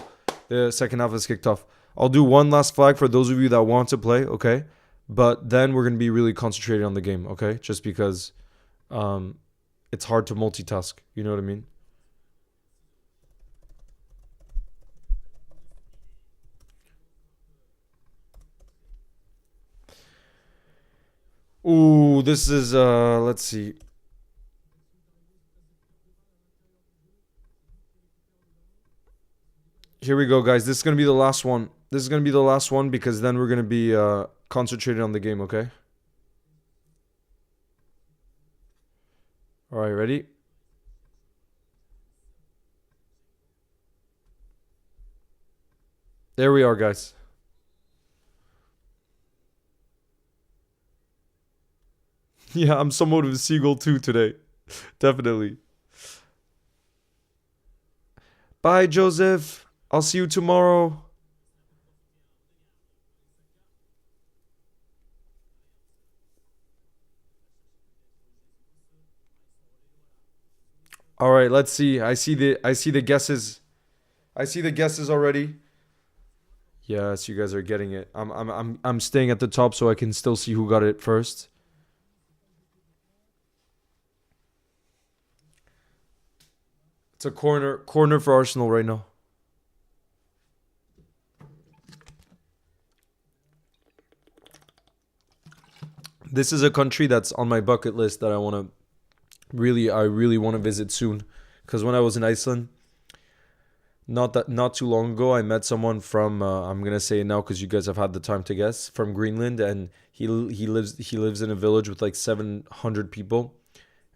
The second half is kicked off. I'll do one last flag for those of you that want to play, okay? But then we're gonna be really concentrated on the game, okay? Just because it's hard to multitask. You know what I mean? Ooh, this is let's see. Here we go, guys. This is gonna be the last one. This is gonna be the last one because then we're gonna be concentrated on the game, okay? Alright, ready? There we are, guys. Yeah, I'm somewhat of a seagull too today. Definitely. Bye, Joseph. I'll see you tomorrow. All right, let's see. I see the guesses. I see the guesses already. Yes, you guys are getting it. I'm staying at the top so I can still see who got it first. It's a corner for Arsenal right now. This is a country that's on my bucket list that I really want to visit soon. Because when I was in Iceland, not too long ago, I met someone from I'm gonna say it now because you guys have had the time to guess, from Greenland, and he lives in a village with like 700 people,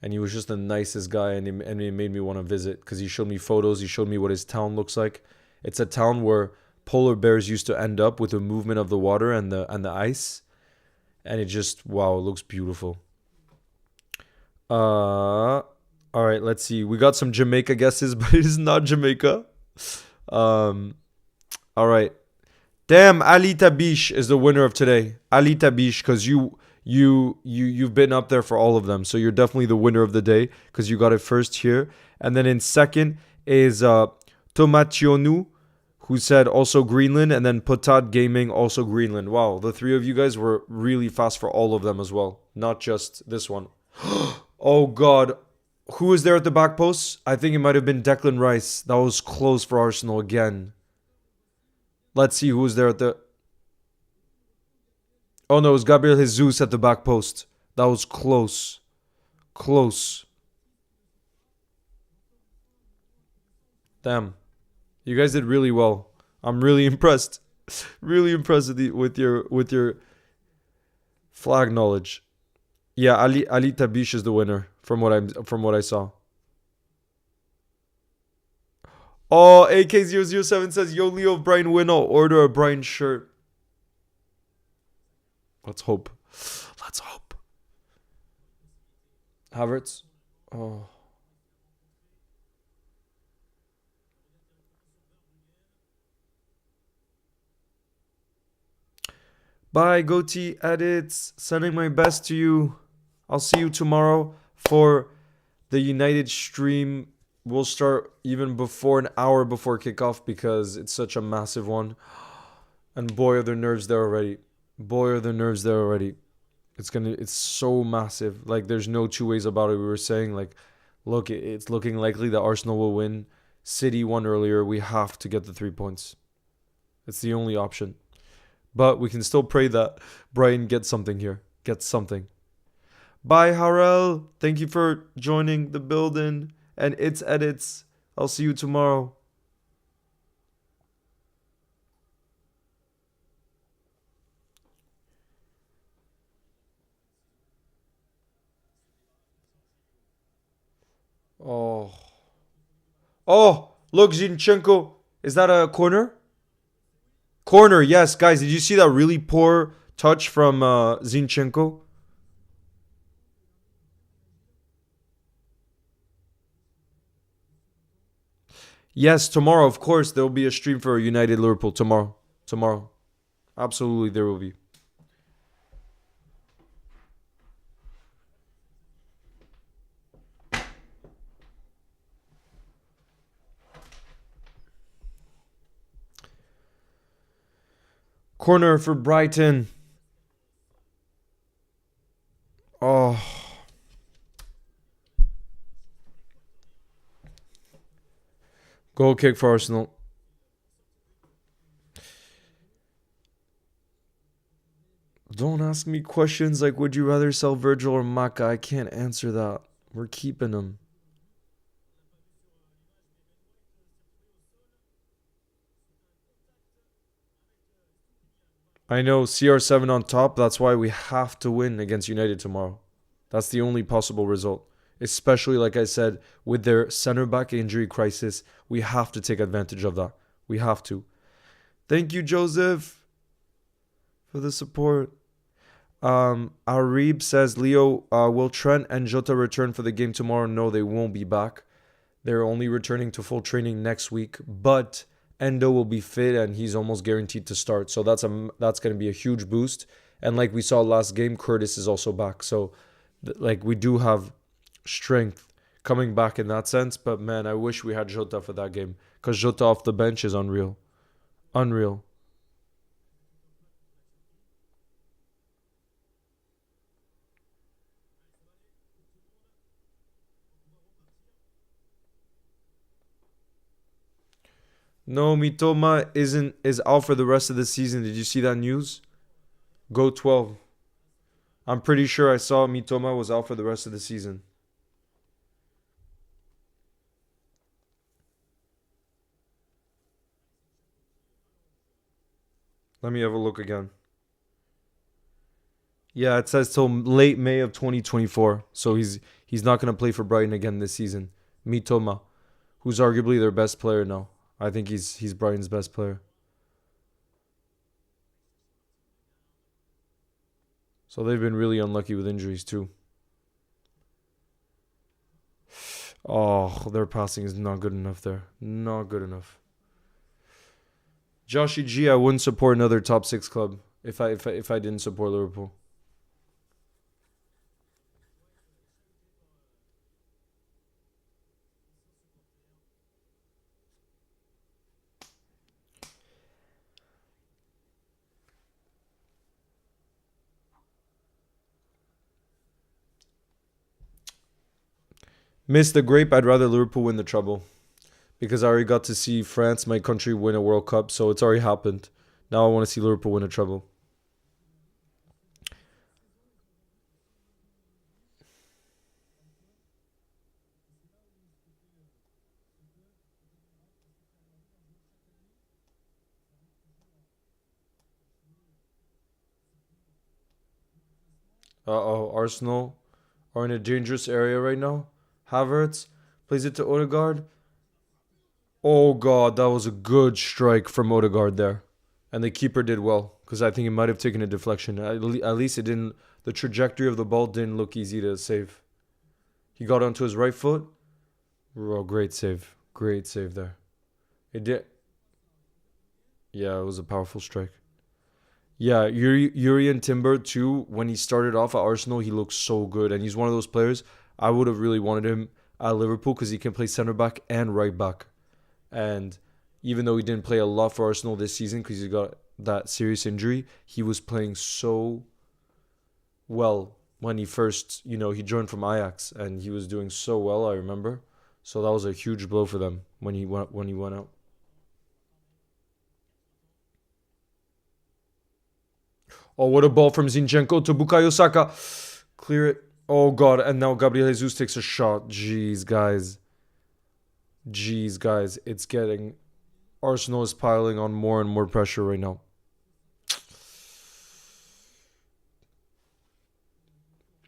and he was just the nicest guy, and it made me want to visit because he showed me photos, he showed me what his town looks like. It's a town where polar bears used to end up with the movement of the water and the ice, and it just wow, it looks beautiful. All right, let's see. We got some Jamaica guesses, but it is not Jamaica. Um, all right. Damn, Ali Tabish is the winner of today. Ali Tabish, because you've been up there for all of them, so you're definitely the winner of the day because you got it first here. And then in second is Tomationu, who said also Greenland, and then Potad Gaming also Greenland. Wow, the three of you guys were really fast for all of them as well, not just this one. Oh God, who was there at the back post? I think it might have been Declan Rice. That was close for Arsenal again. Let's see who was there at the. Oh no, it was Gabriel Jesus at the back post. That was close. Close. Damn. You guys did really well. I'm really impressed. Really impressed with your flag knowledge. Yeah, Ali Tabish is the winner from what I saw. Oh, AK007 says, Yo, Leo, Brian win. I'll order a Brian shirt. Let's hope. Let's hope. Havertz. Oh. Bye, Goatee Edits. Sending my best to you. I'll see you tomorrow for the United stream. We'll start even before an hour before kickoff because it's such a massive one. And boy, are the nerves there already. Boy, are the nerves there already. It's so massive. Like, there's no two ways about it. We were saying, like, look, it's looking likely that Arsenal will win. City won earlier. We have to get the 3 points. It's the only option. But we can still pray that Brian gets something here. Gets something. Bye, Harel. Thank you for joining the building. And it's edits. I'll see you tomorrow. Oh. Oh, look, Zinchenko. Is that a corner? Corner, yes, guys. Did you see that really poor touch from Zinchenko? Yes, tomorrow, of course, there will be a stream for United Liverpool tomorrow. Tomorrow. Absolutely, there will be. Corner for Brighton. Oh. Goal kick for Arsenal. Don't ask me questions like would you rather sell Virgil or Maka? I can't answer that. We're keeping him. I know CR7 on top. That's why we have to win against United tomorrow. That's the only possible result. Especially, like I said, with their center back injury crisis, we have to take advantage of that. We have to. Thank you, Joseph, for the support. Arib says, Leo, will Trent and Jota return for the game tomorrow? No, they won't be back. They're only returning to full training next week. But Endo will be fit and he's almost guaranteed to start. So that's going to be a huge boost. And like we saw last game, Curtis is also back. So we do have strength coming back in that sense. But man, I wish we had Jota for that game because Jota off the bench is unreal. Unreal. No, Mitoma is out for the rest of the season. Did you see that news? Go 12. I'm pretty sure I saw Mitoma was out for the rest of the season. Let me have a look again. Yeah, it says till late May of 2024. So he's not going to play for Brighton again this season. Mitoma, who's arguably their best player now. I think he's Brighton's best player. So they've been really unlucky with injuries too. Oh, their passing is not good enough there. Not good enough. Joshy G, I wouldn't support another top 6 club if I didn't support Liverpool. Miss the grape, I'd rather Liverpool win the treble. Because I already got to see France, my country, win a World Cup, so it's already happened. Now I want to see Liverpool win a treble. Uh-oh, Arsenal are in a dangerous area right now. Havertz plays it to Odegaard. Oh god, that was a good strike from Odegaard there. And the keeper did well because I think he might have taken a deflection. At least it didn't. The trajectory of the ball didn't look easy to save. He got onto his right foot. Oh, great save. Great save there. It did. Yeah, it was a powerful strike. Yeah, Yuri and Timber too. When he started off at Arsenal, he looked so good, and he's one of those players I would have really wanted him at Liverpool because he can play center back and right back. And even though he didn't play a lot for Arsenal this season because he got that serious injury, he was playing so well when he first, he joined from Ajax and he was doing so well, I remember. So that was a huge blow for them when he went out. Oh, what a ball from Zinchenko to Bukayo Saka. Clear it. Oh, God. And now Gabriel Jesus takes a shot. Jeez, guys. It's getting... Arsenal is piling on more and more pressure right now.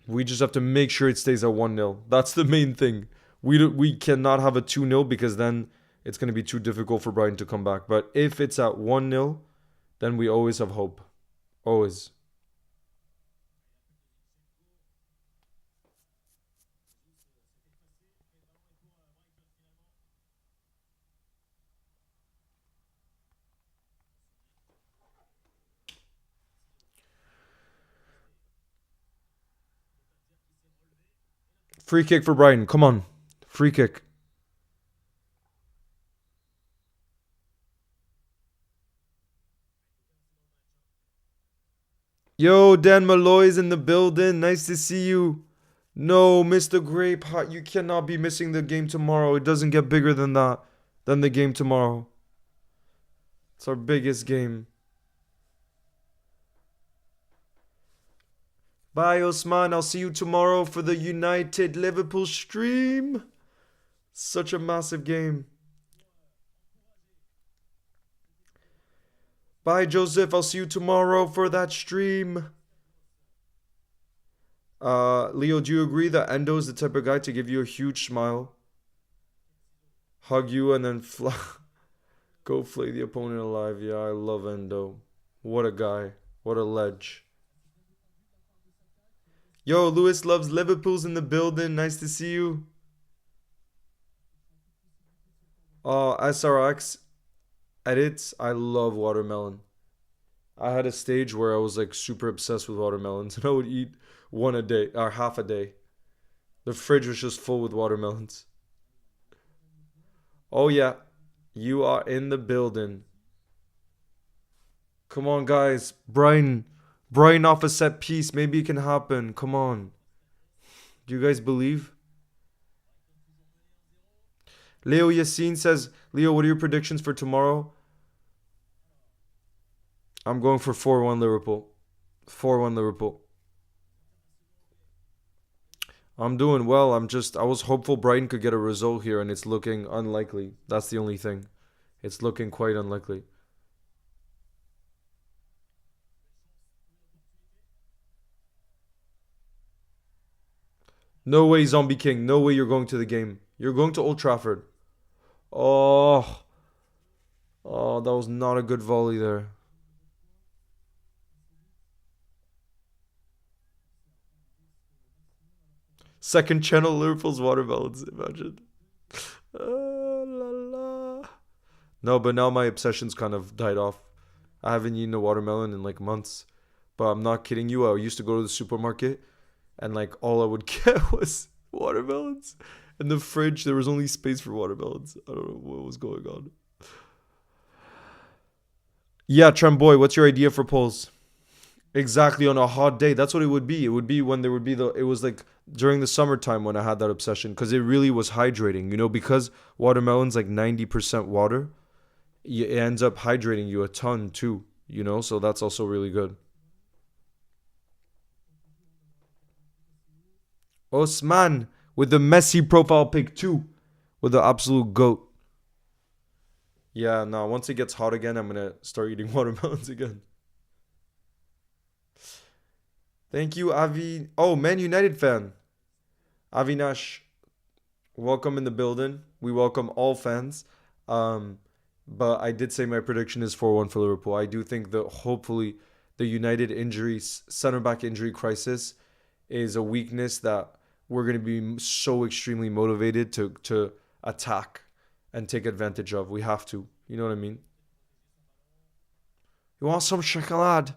We just have to make sure it stays at 1-0. That's the main thing. We cannot have a 2-0 because then it's going to be too difficult for Brighton to come back. But if it's at 1-0, then we always have hope. Always. Free kick for Brighton. Come on. Free kick. Yo, Dan Malloy's in the building. Nice to see you. No, Mr. Grape, you cannot be missing the game tomorrow. It doesn't get bigger than that, than the game tomorrow. It's our biggest game. Bye, Osman. I'll see you tomorrow for the United Liverpool stream. Such a massive game. Bye, Joseph. I'll see you tomorrow for that stream. Leo, do you agree that Endo is the type of guy to give you a huge smile, hug you, and then go flay the opponent alive? Yeah, I love Endo. What a guy. What a ledge. Yo, Lewis loves Liverpool's in the building. Nice to see you. SRX edits. I love watermelon. I had a stage where I was like super obsessed with watermelons and I would eat one a day or half a day. The fridge was just full with watermelons. Oh yeah, you are in the building. Come on, guys. Brighton off a set piece. Maybe it can happen. Come on. Do you guys believe? Leo Yassine says, Leo, what are your predictions for tomorrow? I'm going for 4-1 Liverpool. 4-1 Liverpool. I'm doing well. I was hopeful Brighton could get a result here, and it's looking unlikely. That's the only thing. It's looking quite unlikely. No way, Zombie King. No way you're going to the game. You're going to Old Trafford. Oh, oh, that was not a good volley there. Second channel Liverpool's watermelons. Imagine. La, la. No, but now my obsession's kind of died off. I haven't eaten a watermelon in like months. But I'm not kidding you. I used to go to the supermarket and like all I would get was watermelons. In the fridge, there was only space for watermelons. I don't know what was going on. Yeah, Tremboy, what's your idea for polls? Exactly on a hot day. That's what it would be. It would be when there would be it was like during the summertime when I had that obsession because it really was hydrating, because watermelon's like 90% water, it ends up hydrating you a ton too, so that's also really good. Osman with the Messi profile pic too, with the absolute goat. Yeah, no, once it gets hot again, I'm going to start eating watermelons again. Thank you, Avi. Oh, Man United fan. Avinash, welcome in the building. We welcome all fans. Um, but I did say my prediction is 4-1 for Liverpool. I do think that hopefully the United center back injury crisis is a weakness that we're going to be so extremely motivated to attack and take advantage of. We have to. You know what I mean? You want some chocolate?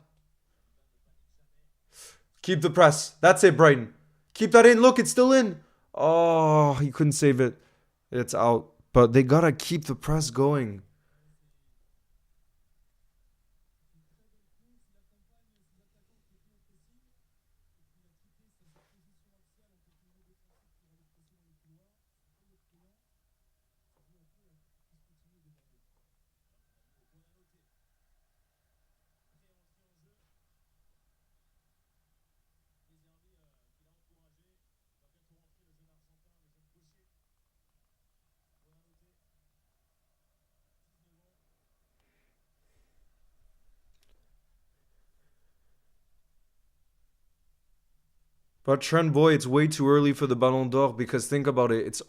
Keep the press. That's it, Brighton. Keep that in. Look, it's still in. Oh, he couldn't save it. It's out. But they gotta keep the press going. But Trent Boy, it's way too early for the Ballon d'Or because think about it.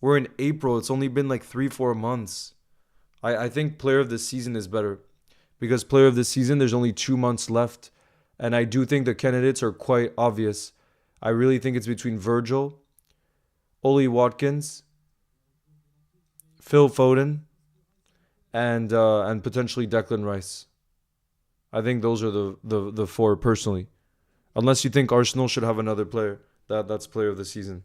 We're in April. It's only been like 3-4 months. I think player of the season is better because player of the season, there's only 2 months left. And I do think the candidates are quite obvious. I really think it's between Virgil, Oli Watkins, Phil Foden, and potentially Declan Rice. I think those are the four personally. Unless you think Arsenal should have another player that's player of the season.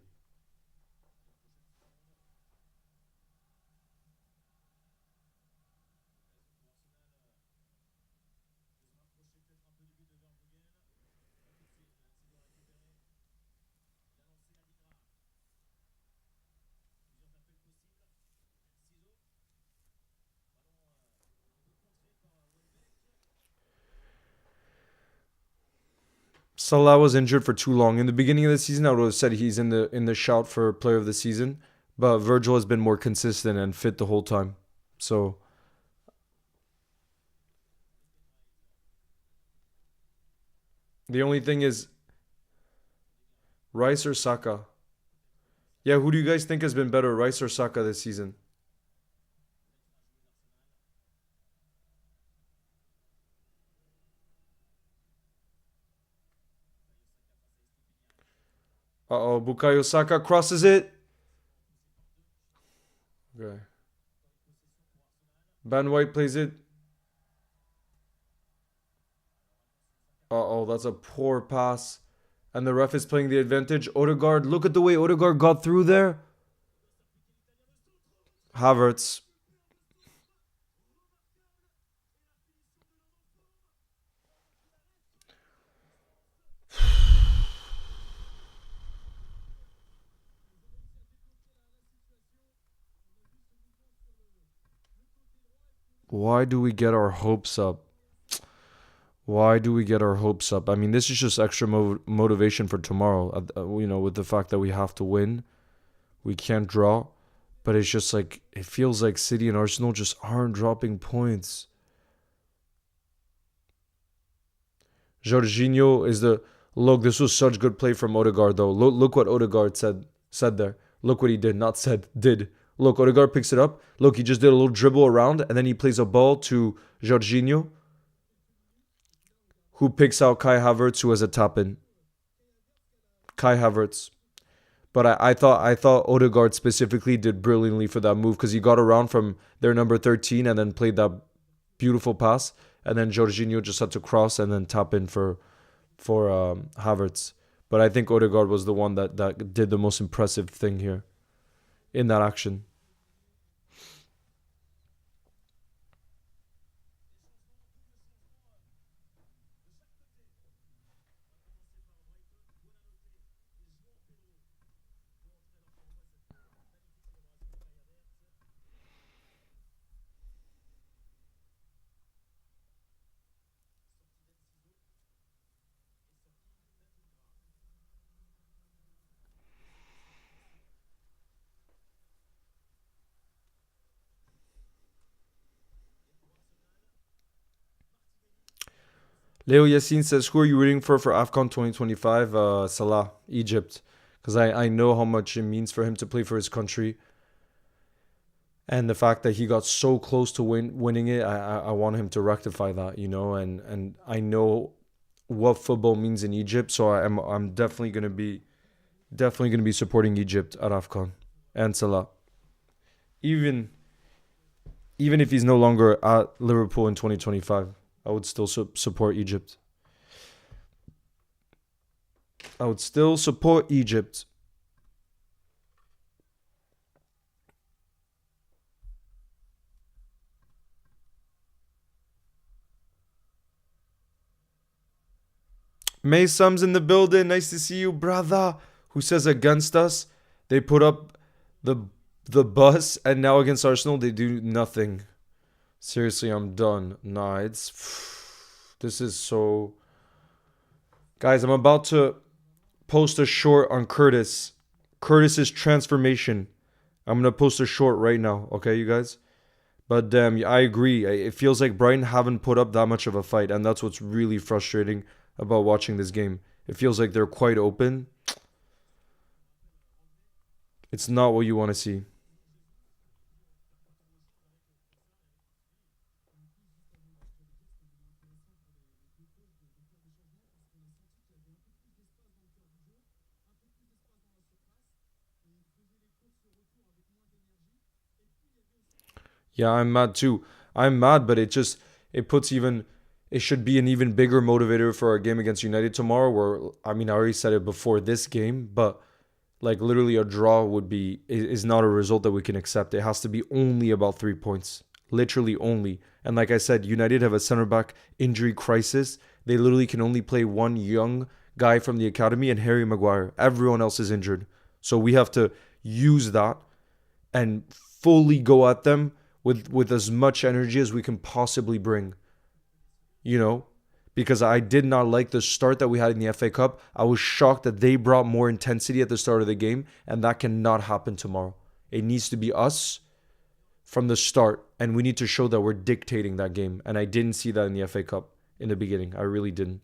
Salah was injured for too long. In the beginning of the season, I would have said he's in the shout for player of the season, but Virgil has been more consistent and fit the whole time. So the only thing is Rice or Saka. Yeah, who do you guys think has been better, Rice or Saka this season? Uh oh, Bukayo Saka crosses it. Okay. Ben White plays it. Uh oh, that's a poor pass. And the ref is playing the advantage. Odegaard, look at the way Odegaard got through there. Havertz. Why do we get our hopes up? Why do we get our hopes up? I mean, this is just extra motivation for tomorrow. With the fact that we have to win, we can't draw. But it's just like, it feels like City and Arsenal just aren't dropping points. Jorginho is the look. This was such good play from Odegaard, though. Look what Odegaard said there. Look what he did, not said, did. Look, Odegaard picks it up. Look, he just did a little dribble around, and then he plays a ball to Jorginho, who picks out Kai Havertz, who has a tap in. Kai Havertz. But I thought Odegaard specifically did brilliantly for that move because he got around from their number 13 and then played that beautiful pass, and then Jorginho just had to cross and then tap in for Havertz. But I think Odegaard was the one that did the most impressive thing here in that action. Leo Yassin says, "Who are you rooting for AFCON 2025?" Salah, Egypt, because I know how much it means for him to play for his country, and the fact that he got so close to winning it. I want him to rectify that, and I know what football means in Egypt, so I'm definitely gonna be supporting Egypt at AFCON and Salah, even even if he's no longer at Liverpool in 2025. I would still support Egypt. I would still support Egypt. May Sums in the building. Nice to see you, brother. Who says against us? They put up the the bus, and now against Arsenal they do nothing. Seriously, I'm done. Nah, it's this is so. Guys, I'm about to post a short on Curtis. Curtis's transformation. I'm gonna post a short right now. Okay, you guys. But damn, I agree. It feels like Brighton haven't put up that much of a fight, and that's what's really frustrating about watching this game. It feels like they're quite open. It's not what you want to see. Yeah, I'm mad too. I'm mad, but it puts even it should be an even bigger motivator for our game against United tomorrow. Where I mean, I already said it before this game, but like literally a draw would be is not a result that we can accept. It has to be only about 3 points, literally only. And like I said, United have a center back injury crisis. They literally can only play one young guy from the academy and Harry Maguire. Everyone else is injured, so we have to use that and fully go at them with as much energy as we can possibly bring. You know, because I did not like the start that we had in the FA Cup. I was shocked that they brought more intensity at the start of the game, and that cannot happen tomorrow. It needs to be us from the start, and we need to show that we're dictating that game. And I didn't see that in the FA Cup in the beginning. I really didn't.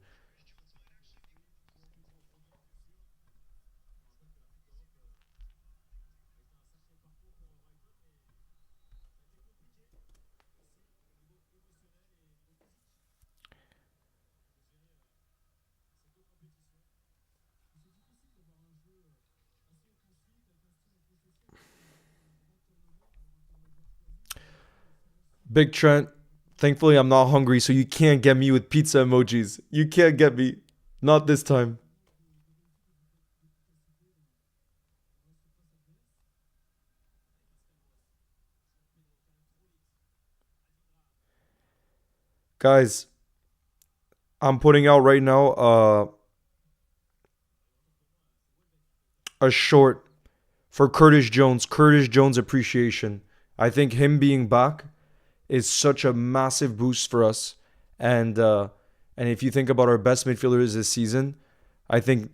Big Trent, thankfully I'm not hungry, so you can't get me with pizza emojis. You can't get me. Not this time. Guys, I'm putting out right now a short for Curtis Jones. Curtis Jones appreciation. I think him being back is such a massive boost for us. And if you think about our best midfielders this season, I think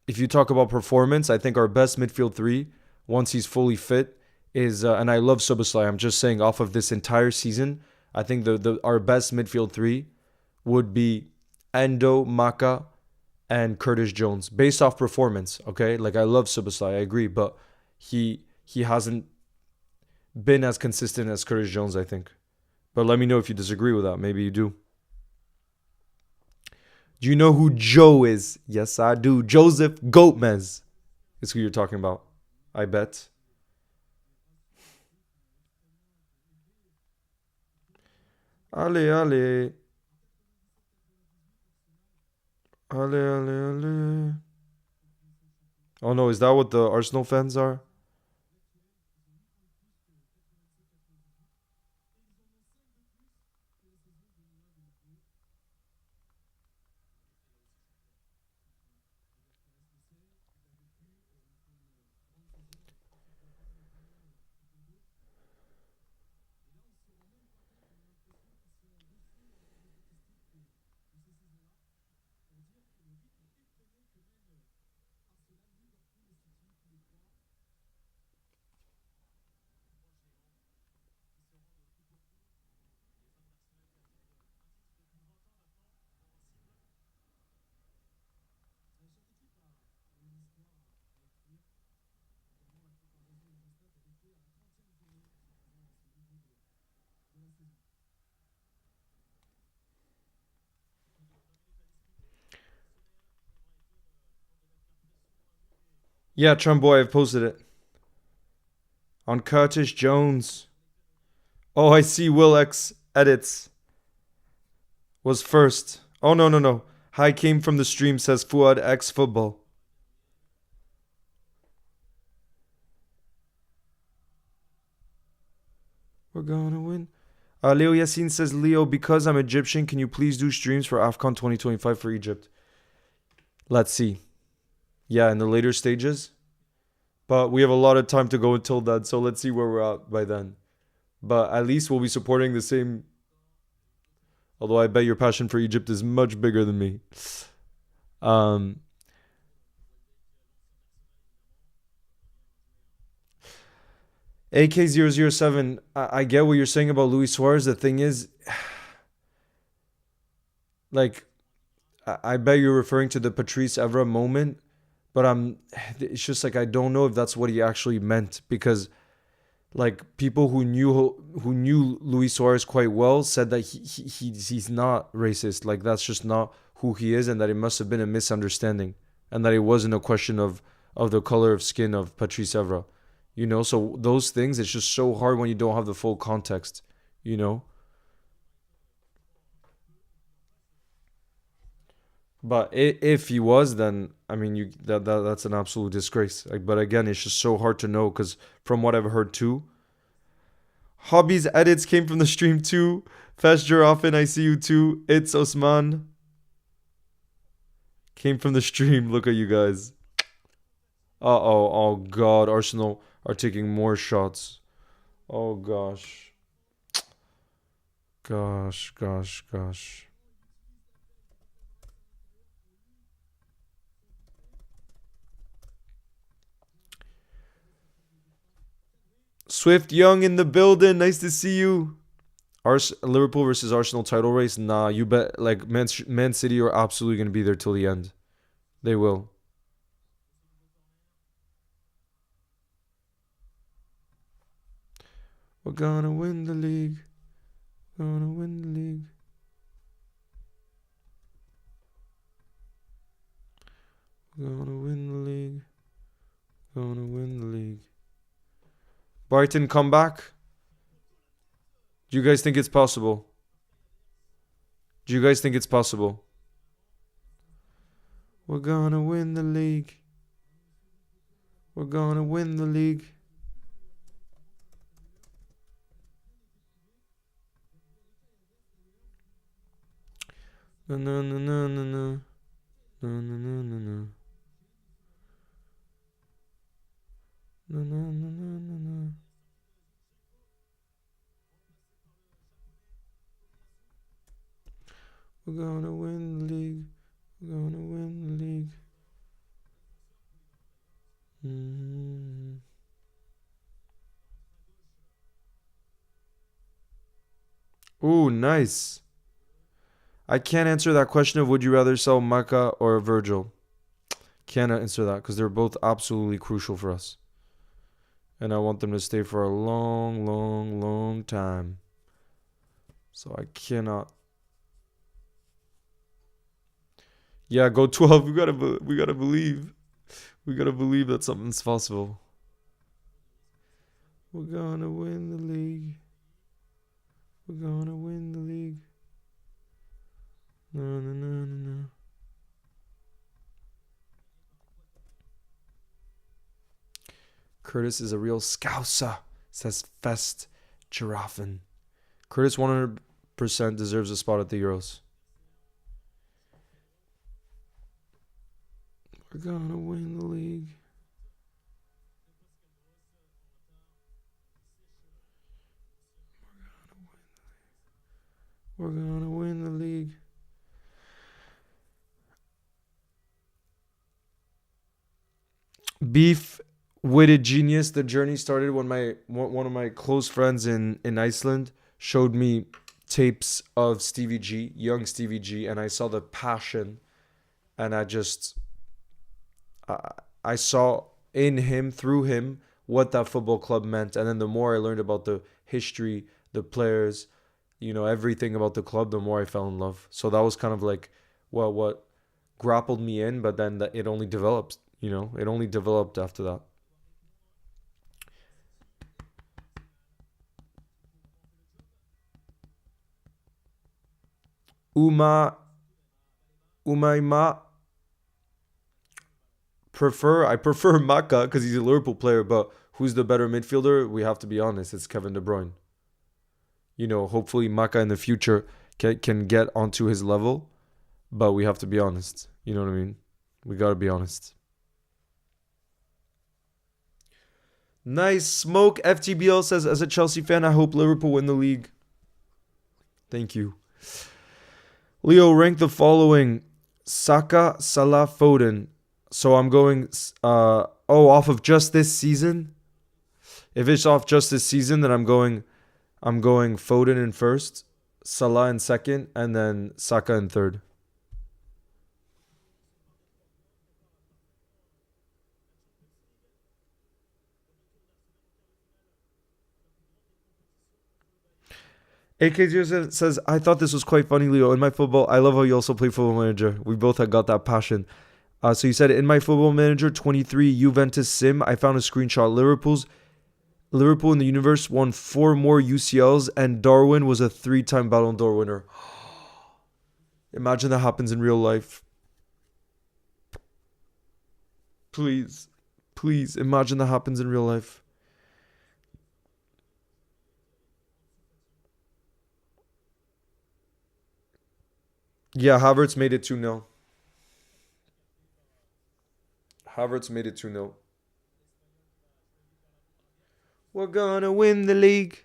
if you talk about performance, I think our best midfield three, once he's fully fit, is and I love Soboslai. I'm just saying off of this entire season, I think the our best midfield three would be Endo, Maka, and Curtis Jones based off performance. Okay, like I love Soboslai, I agree, but he hasn't been as consistent as Curtis Jones, I think. But let me know if you disagree with that. Maybe you do. Do you know who Joe is? Yes, I do. Joseph Gomez is who you're talking about. I bet. Allez, allez. Allez, allez, allez. Oh no, is that what the Arsenal fans are? Yeah, Trumboy, I've posted it. On Curtis Jones. Oh, I see Will X edits was first. Oh, no, no, no. Hi came from the stream, says Fuad X Football. We're gonna win. Leo Yassin says, Leo, because I'm Egyptian, can you please do streams for AFCON 2025 for Egypt? Let's see. Yeah, in the later stages. But we have a lot of time to go until then, so let's see where we're at by then. But at least we'll be supporting the same. Although I bet your passion for Egypt is much bigger than me. Um, AK007, I get what you're saying about Luis Suarez. The thing is, like, I bet you're referring to the Patrice Evra moment, but it's just like I don't know if that's what he actually meant because like people who knew Luis Suarez quite well said that he's not racist. Like that's just not who he is, and that it must have been a misunderstanding, and that it wasn't a question of the color of skin of Patrice Evra. So those things, it's just so hard when you don't have the full context. You know. But if he was, then I mean, that's an absolute disgrace. Like, but again, it's just so hard to know because from what I've heard too, hobbies edits came from the stream too. Fast Giraffe, I see you too. It's Osman came from the stream. Look at you guys. Oh God, Arsenal are taking more shots. Oh gosh, gosh. Swift Young in the building. Nice to see you. Liverpool versus Arsenal title race. Nah, you bet. Like Man City are absolutely going to be there till the end. They will. We're gonna win the league. Gonna win the league. Gonna win the league. Gonna win the league. Brighton come back. Do you guys think it's possible? Do you guys think it's possible? We're gonna win the league. We're gonna win the league. No, no, no, no, no, no. No, no, no, no, no. No, no, no, no, no, no. We're gonna win the league. We're gonna win the league. Ooh, nice. I can't answer that question of would you rather sell Maka or Virgil. Can't answer that because they're both absolutely crucial for us. And I want them to stay for a long, long, long time. So I cannot. Yeah, go 12. We gotta believe. We gotta believe that something's possible. We're gonna win the league. We're gonna win the league. No, no, no, no, no. Curtis is a real scouser, says Fest Giraffen. Curtis 100% deserves a spot at the Euros. We're gonna win the league. We're gonna win the league. Beef witted genius. The journey started when one of my close friends in Iceland showed me tapes of Stevie G, young Stevie G, and I saw the passion, and I saw in him, through him, what that football club meant. And then the more I learned about the history, the players, everything about the club, the more I fell in love. So that was kind of like, well, what grappled me in, but then it only developed. It only developed after that. Umaima I prefer Maka because he's a Liverpool player, but who's the better midfielder? We have to be honest, it's Kevin De Bruyne. Hopefully Maka in the future can get onto his level, but we have to be honest. You know what I mean? We got to be honest. Nice smoke. FTBL says, as a Chelsea fan, I hope Liverpool win the league. Thank you. Leo, rank the following: Saka, Salah, Foden. So I'm going, off of just this season. If it's off just this season, then I'm going Foden in first, Salah in second, and then Saka in third. AK0 says, I thought this was quite funny, Leo. In my football, I love how you also play Football Manager. We both have got that passion. So you said, in my Football Manager 23 Juventus Sim, I found a screenshot. Liverpool in the universe won 4 more UCLs, and Darwin was a 3-time Ballon d'Or winner. Imagine that happens in real life. Please imagine that happens in real life. Yeah, Havertz made it 2-0. Havertz made it 2-0. We're gonna win the league.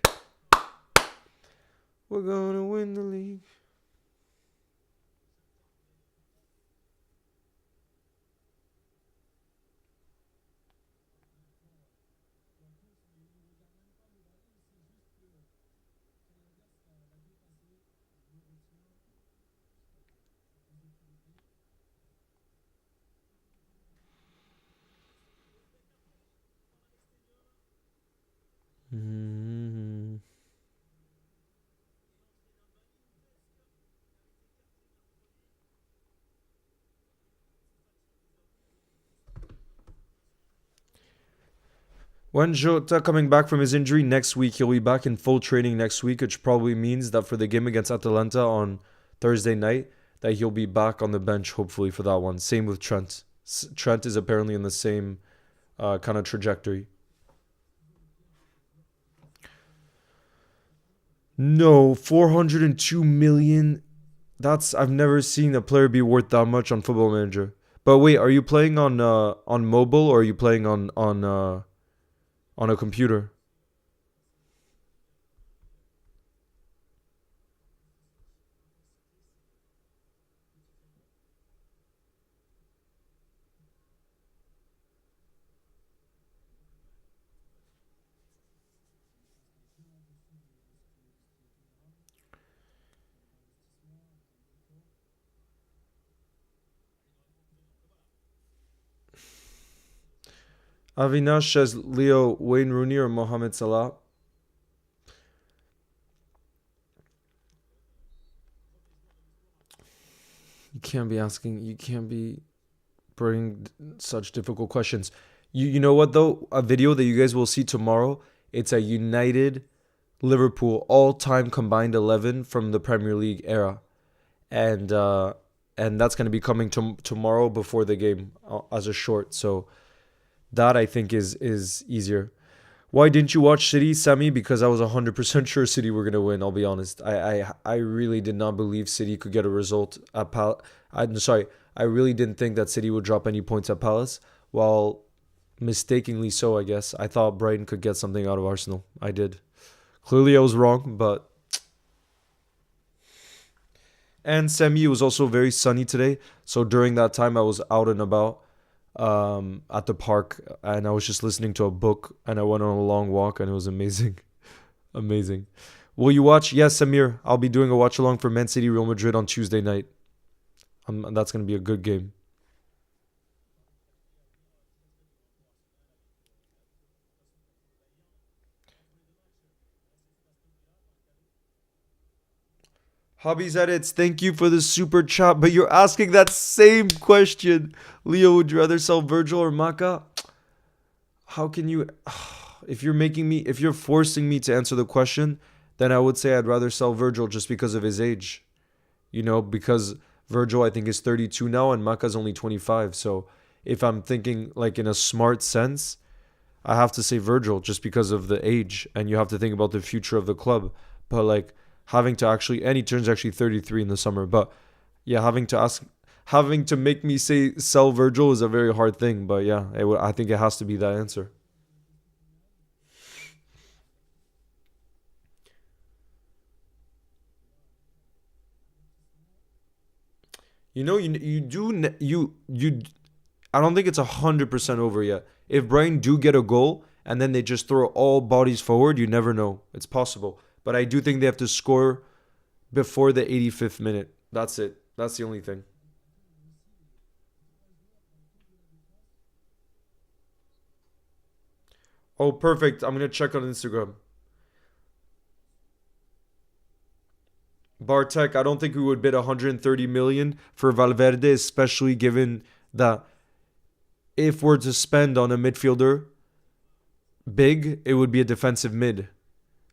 We're gonna win the league. Mm. When Jota coming back from his injury next week, he'll be back in full training next week, which probably means that for the game against Atalanta on Thursday night, that he'll be back on the bench hopefully for that one. Same with Trent. Trent is apparently in the same kind of trajectory. No, 402 million. That's I've never seen a player be worth that much on Football Manager. But wait, are you playing on mobile or are you playing on a computer? Avinash says Leo, Wayne Rooney, or Mohamed Salah. You can't be asking. You can't be bringing such difficult questions. You know what though? A video that you guys will see tomorrow. It's a United Liverpool all time combined 11 from the Premier League era, and uh, and that's going to be coming tomorrow before the game as a short. So that I think is easier. Why didn't you watch City, Semi? Because I was 100% sure City were gonna win. I'll be honest. I really did not believe City could get a result at I'm sorry. I really didn't think that City would drop any points at Palace. While mistakenly so, I guess I thought Brighton could get something out of Arsenal. I did. Clearly, I was wrong, but and Semi, it was also very sunny today. So during that time, I was out and about at the park, and I was just listening to a book, and I went on a long walk, and it was amazing. Amazing. Will you watch? Yes, Samir. I'll be doing a watch along for Man City Real Madrid on Tuesday night. That's going to be a good game. Hobbies Edits, thank you for the super chat, but you're asking that same question. Leo, would you rather sell Virgil or Maka? How can you if you're forcing me to answer the question, then I would say I'd rather sell Virgil just because of his age. Because Virgil I think is 32 now and Maka's only 25. So if I'm thinking like in a smart sense, I have to say Virgil just because of the age and you have to think about the future of the club. But like having to actually and he turns actually 33 in the summer, but yeah, having to make me say sell Virgil is a very hard thing, but yeah, I think it has to be that answer. You do you. I don't think it's 100% over yet. If Brighton do get a goal and then they just throw all bodies forward, you never know. It's possible, but I do think they have to score before the 85th minute. That's it. That's the only thing. Oh, perfect. I'm gonna check on Instagram. Bartek, I don't think we would bid 130 million for Valverde, especially given that if we're to spend on a midfielder big, it would be a defensive mid.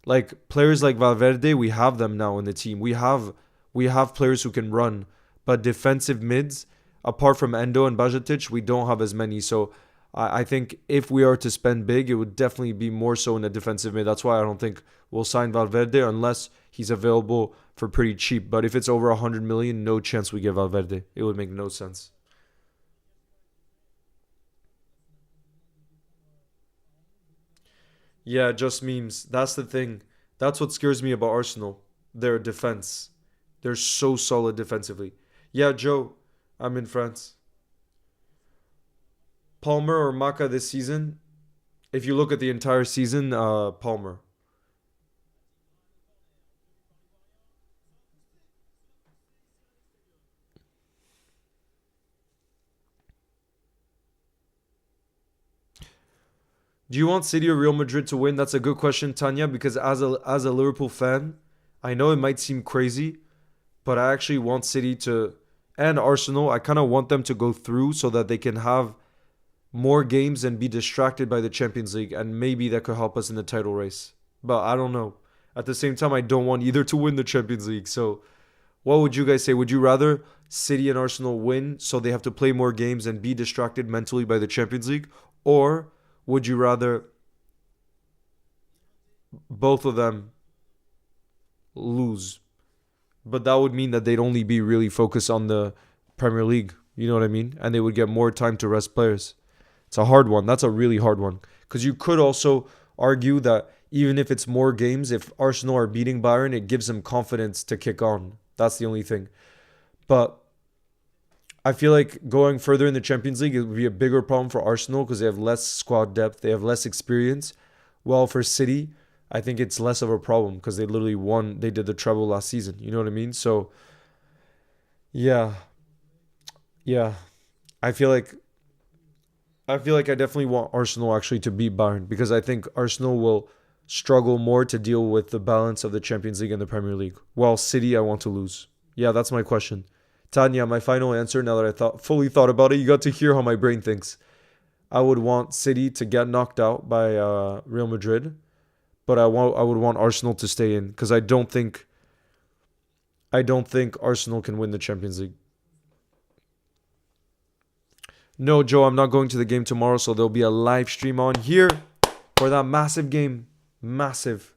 Like players like Valverde, we have them now in the team. We have players who can run, but defensive mids, apart from Endo and Bajatic, we don't have as many. So I think if we are to spend big, it would definitely be more so in a defensive mid. That's why I don't think we'll sign Valverde unless he's available for pretty cheap. But if it's over 100 million, no chance we get Valverde. It would make no sense. Yeah, just memes. That's the thing. That's what scares me about Arsenal. Their defense. They're so solid defensively. Yeah, Joe, I'm in France. Palmer or Maka this season? If you look at the entire season, Palmer. Do you want City or Real Madrid to win? That's a good question, Tanya, because as a Liverpool fan, I know it might seem crazy, but I actually want City to and Arsenal, I kind of want them to go through so that they can have more games and be distracted by the Champions League, and maybe that could help us in the title race. But I don't know. At the same time, I don't want either to win the Champions League. So, what would you guys say? Would you rather City and Arsenal win so they have to play more games and be distracted mentally by the Champions League? Or would you rather both of them lose? But that would mean that they'd only be really focused on the Premier League. You know what I mean? And they would get more time to rest players. It's a hard one. That's a really hard one. Because you could also argue that even if it's more games, if Arsenal are beating Bayern, it gives them confidence to kick on. That's the only thing. But I feel like going further in the Champions League, it would be a bigger problem for Arsenal because they have less squad depth. They have less experience. While for City, I think it's less of a problem because they literally won. They did the treble last season. You know what I mean? So, yeah. Yeah. I feel like I definitely want Arsenal actually to beat Bayern because I think Arsenal will struggle more to deal with the balance of the Champions League and the Premier League. While City, I want to lose. Yeah, that's my question. Tanya, my final answer, now that I fully thought about it, you got to hear how my brain thinks. I would want City to get knocked out by Real Madrid, but I would want Arsenal to stay in because I don't think Arsenal can win the Champions League. No, Joe, I'm not going to the game tomorrow, so there'll be a live stream on here for that massive game. Massive.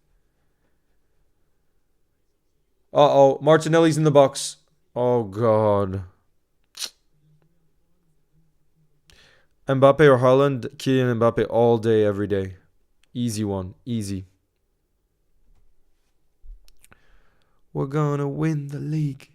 Uh-oh, Martinelli's in the box. Oh, God. Mbappe or Haaland? Kylian Mbappe all day, every day. Easy one. Easy. We're gonna win the league.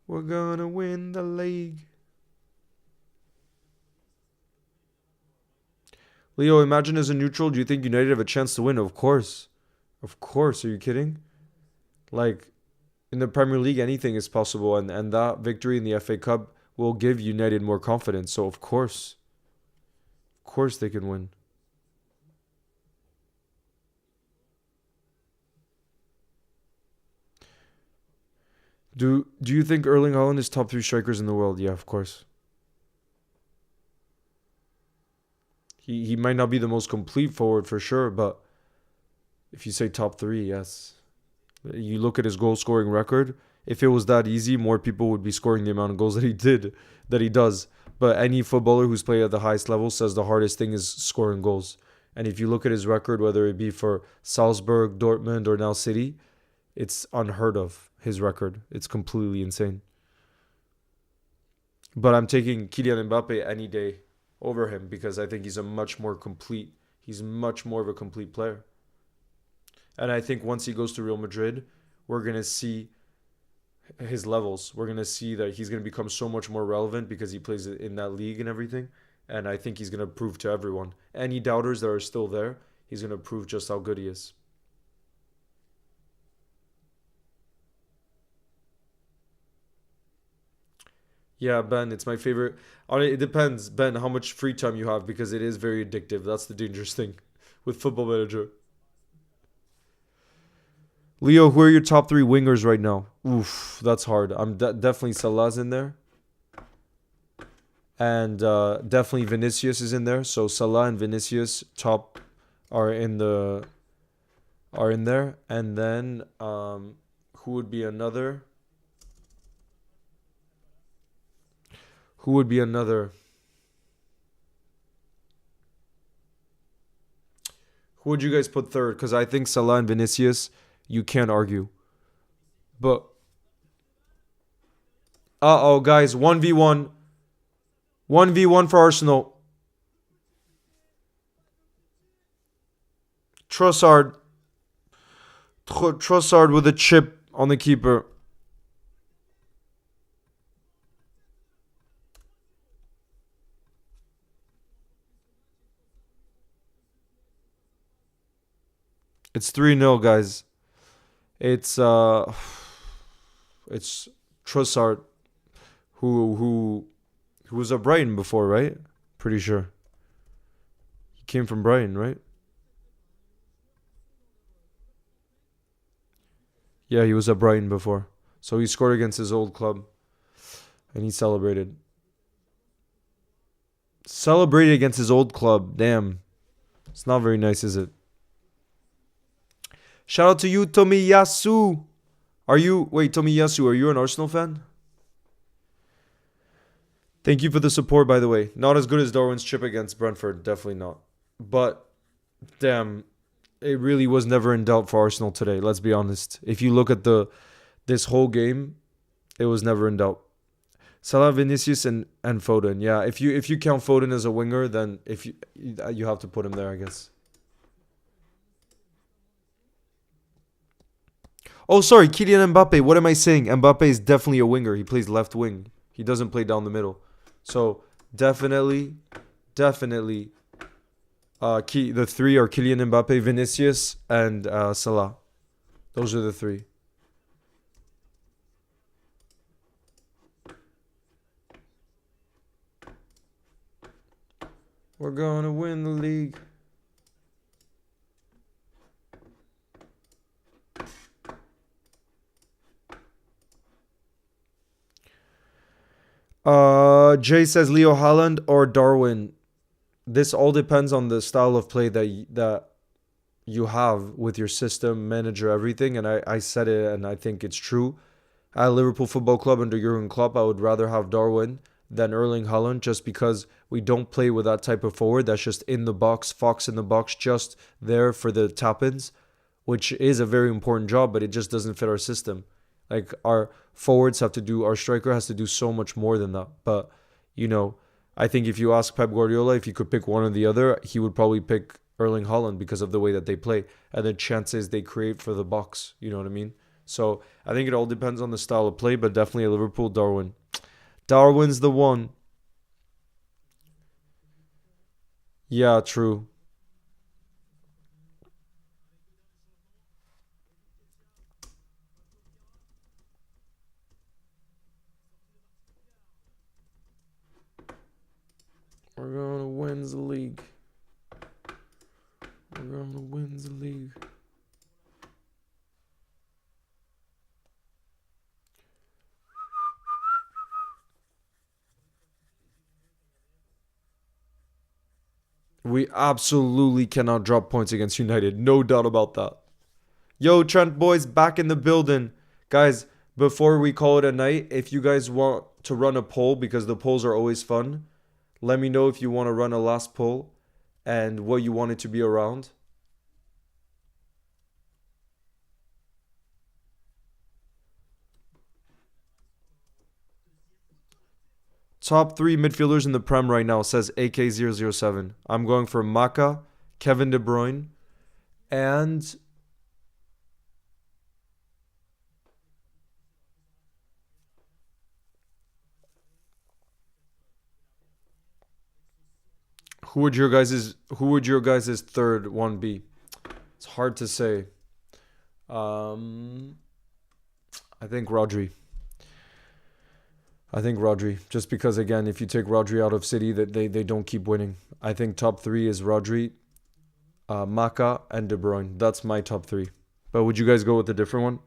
We're gonna win the league. Leo, imagine as a neutral, do you think United have a chance to win? Of course. Of course. Are you kidding? Like, in the Premier League, anything is possible. And that victory in the FA Cup will give United more confidence. So, of course. Of course they can win. Do you think Erling Haaland is top 3 strikers in the world? Yeah, of course. He might not be the most complete forward for sure, but if you say top 3, yes. You look at his goal scoring record. If it was that easy, more people would be scoring the amount of goals that he does. But any footballer who's played at the highest level says the hardest thing is scoring goals. And if you look at his record, whether it be for Salzburg, Dortmund, or now City, it's unheard of, his record. It's completely insane. But I'm taking Kylian Mbappe any day over him because I think he's much more of a complete player. And I think once he goes to Real Madrid, we're going to see his levels. We're going to see that he's going to become so much more relevant because he plays in that league and everything. And I think he's going to prove to everyone, any doubters that are still there, he's going to prove just how good he is. Yeah, Ben, it's my favorite. It depends, Ben, how much free time you have because it is very addictive. That's the dangerous thing with Football Manager. Leo, who are your top 3 wingers right now? Oof, that's hard. I'm definitely Salah's in there. And definitely Vinicius is in there. So Salah and Vinicius top are in there. And then who would be another? Who would be another? Who would you guys put third? Because I think Salah and Vinicius, you can't argue. But uh-oh, guys, 1v1. 1v1 for Arsenal. Trossard with a chip. On the keeper. It's 3-0, guys. It's it's Trossard who was at Brighton before, right? Pretty sure. He came from Brighton, right? Yeah, he was at Brighton before. So he scored against his old club and he celebrated. Celebrated against his old club. Damn. It's not very nice, is it? Shout out to you, Tomiyasu. Tomiyasu, are you an Arsenal fan? Thank you for the support, by the way. Not as good as Darwin's chip against Brentford. Definitely not. But, damn, it really was never in doubt for Arsenal today. Let's be honest. If you look at this whole game, it was never in doubt. Salah, Vinicius, and Foden. Yeah, if you count Foden as a winger, then if you have to put him there, I guess. Oh, sorry, Kylian Mbappe. What am I saying? Mbappe is definitely a winger. He plays left wing. He doesn't play down the middle. So definitely, the three are Kylian Mbappe, Vinicius, and Salah. Those are the three. We're gonna win the league. Jay says Leo Haaland or Darwin. This all depends on the style of play that you have with your system, manager, everything. And I said it, and I think it's true. At Liverpool Football Club under Jurgen Klopp, I would rather have Darwin than Erling Haaland, just because we don't play with that type of forward that's just in the box, fox in the box, just there for the tap-ins, which is a very important job, but it just doesn't fit our system. Like, our striker has to do so much more than that. But, I think if you ask Pep Guardiola if he could pick one or the other, he would probably pick Erling Haaland because of the way that they play and the chances they create for the box. You know what I mean? So I think it all depends on the style of play, but definitely at Liverpool, Darwin. Darwin's the one. Yeah, true. We're gonna win the league. We're gonna win the league. We absolutely cannot drop points against United. No doubt about that. Yo, Trent boys, back in the building. Guys, before we call it a night, if you guys want to run a poll, because the polls are always fun, let me know if you want to run a last poll and what you want it to be around. Top 3 midfielders in the Prem right now, says AK007. I'm going for Maka, Kevin De Bruyne, and who would your guys' third one be? It's hard to say. I think Rodri. Just because, again, if you take Rodri out of City, that they don't keep winning. I think top 3 is Rodri, Maka, and De Bruyne. That's my top 3. But would you guys go with a different one?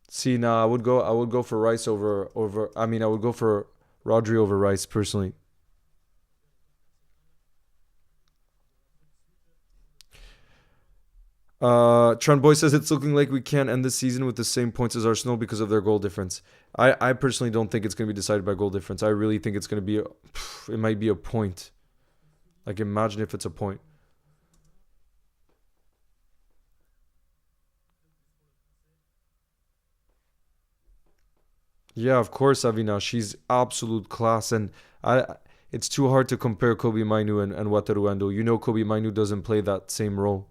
See, nah, I would go for Rice over. I would go for Rodri over Rice personally. Trent Boy says it's looking like we can't end the season with the same points as Arsenal because of their goal difference. I personally don't think it's going to be decided by goal difference. I really think it's going to be it might be a point. Like, imagine if it's a point. Yeah, of course, Avina. She's absolute class, and I. It's too hard to compare Kobe Mainu and Wataru Endo. Kobe Mainu doesn't play that same role.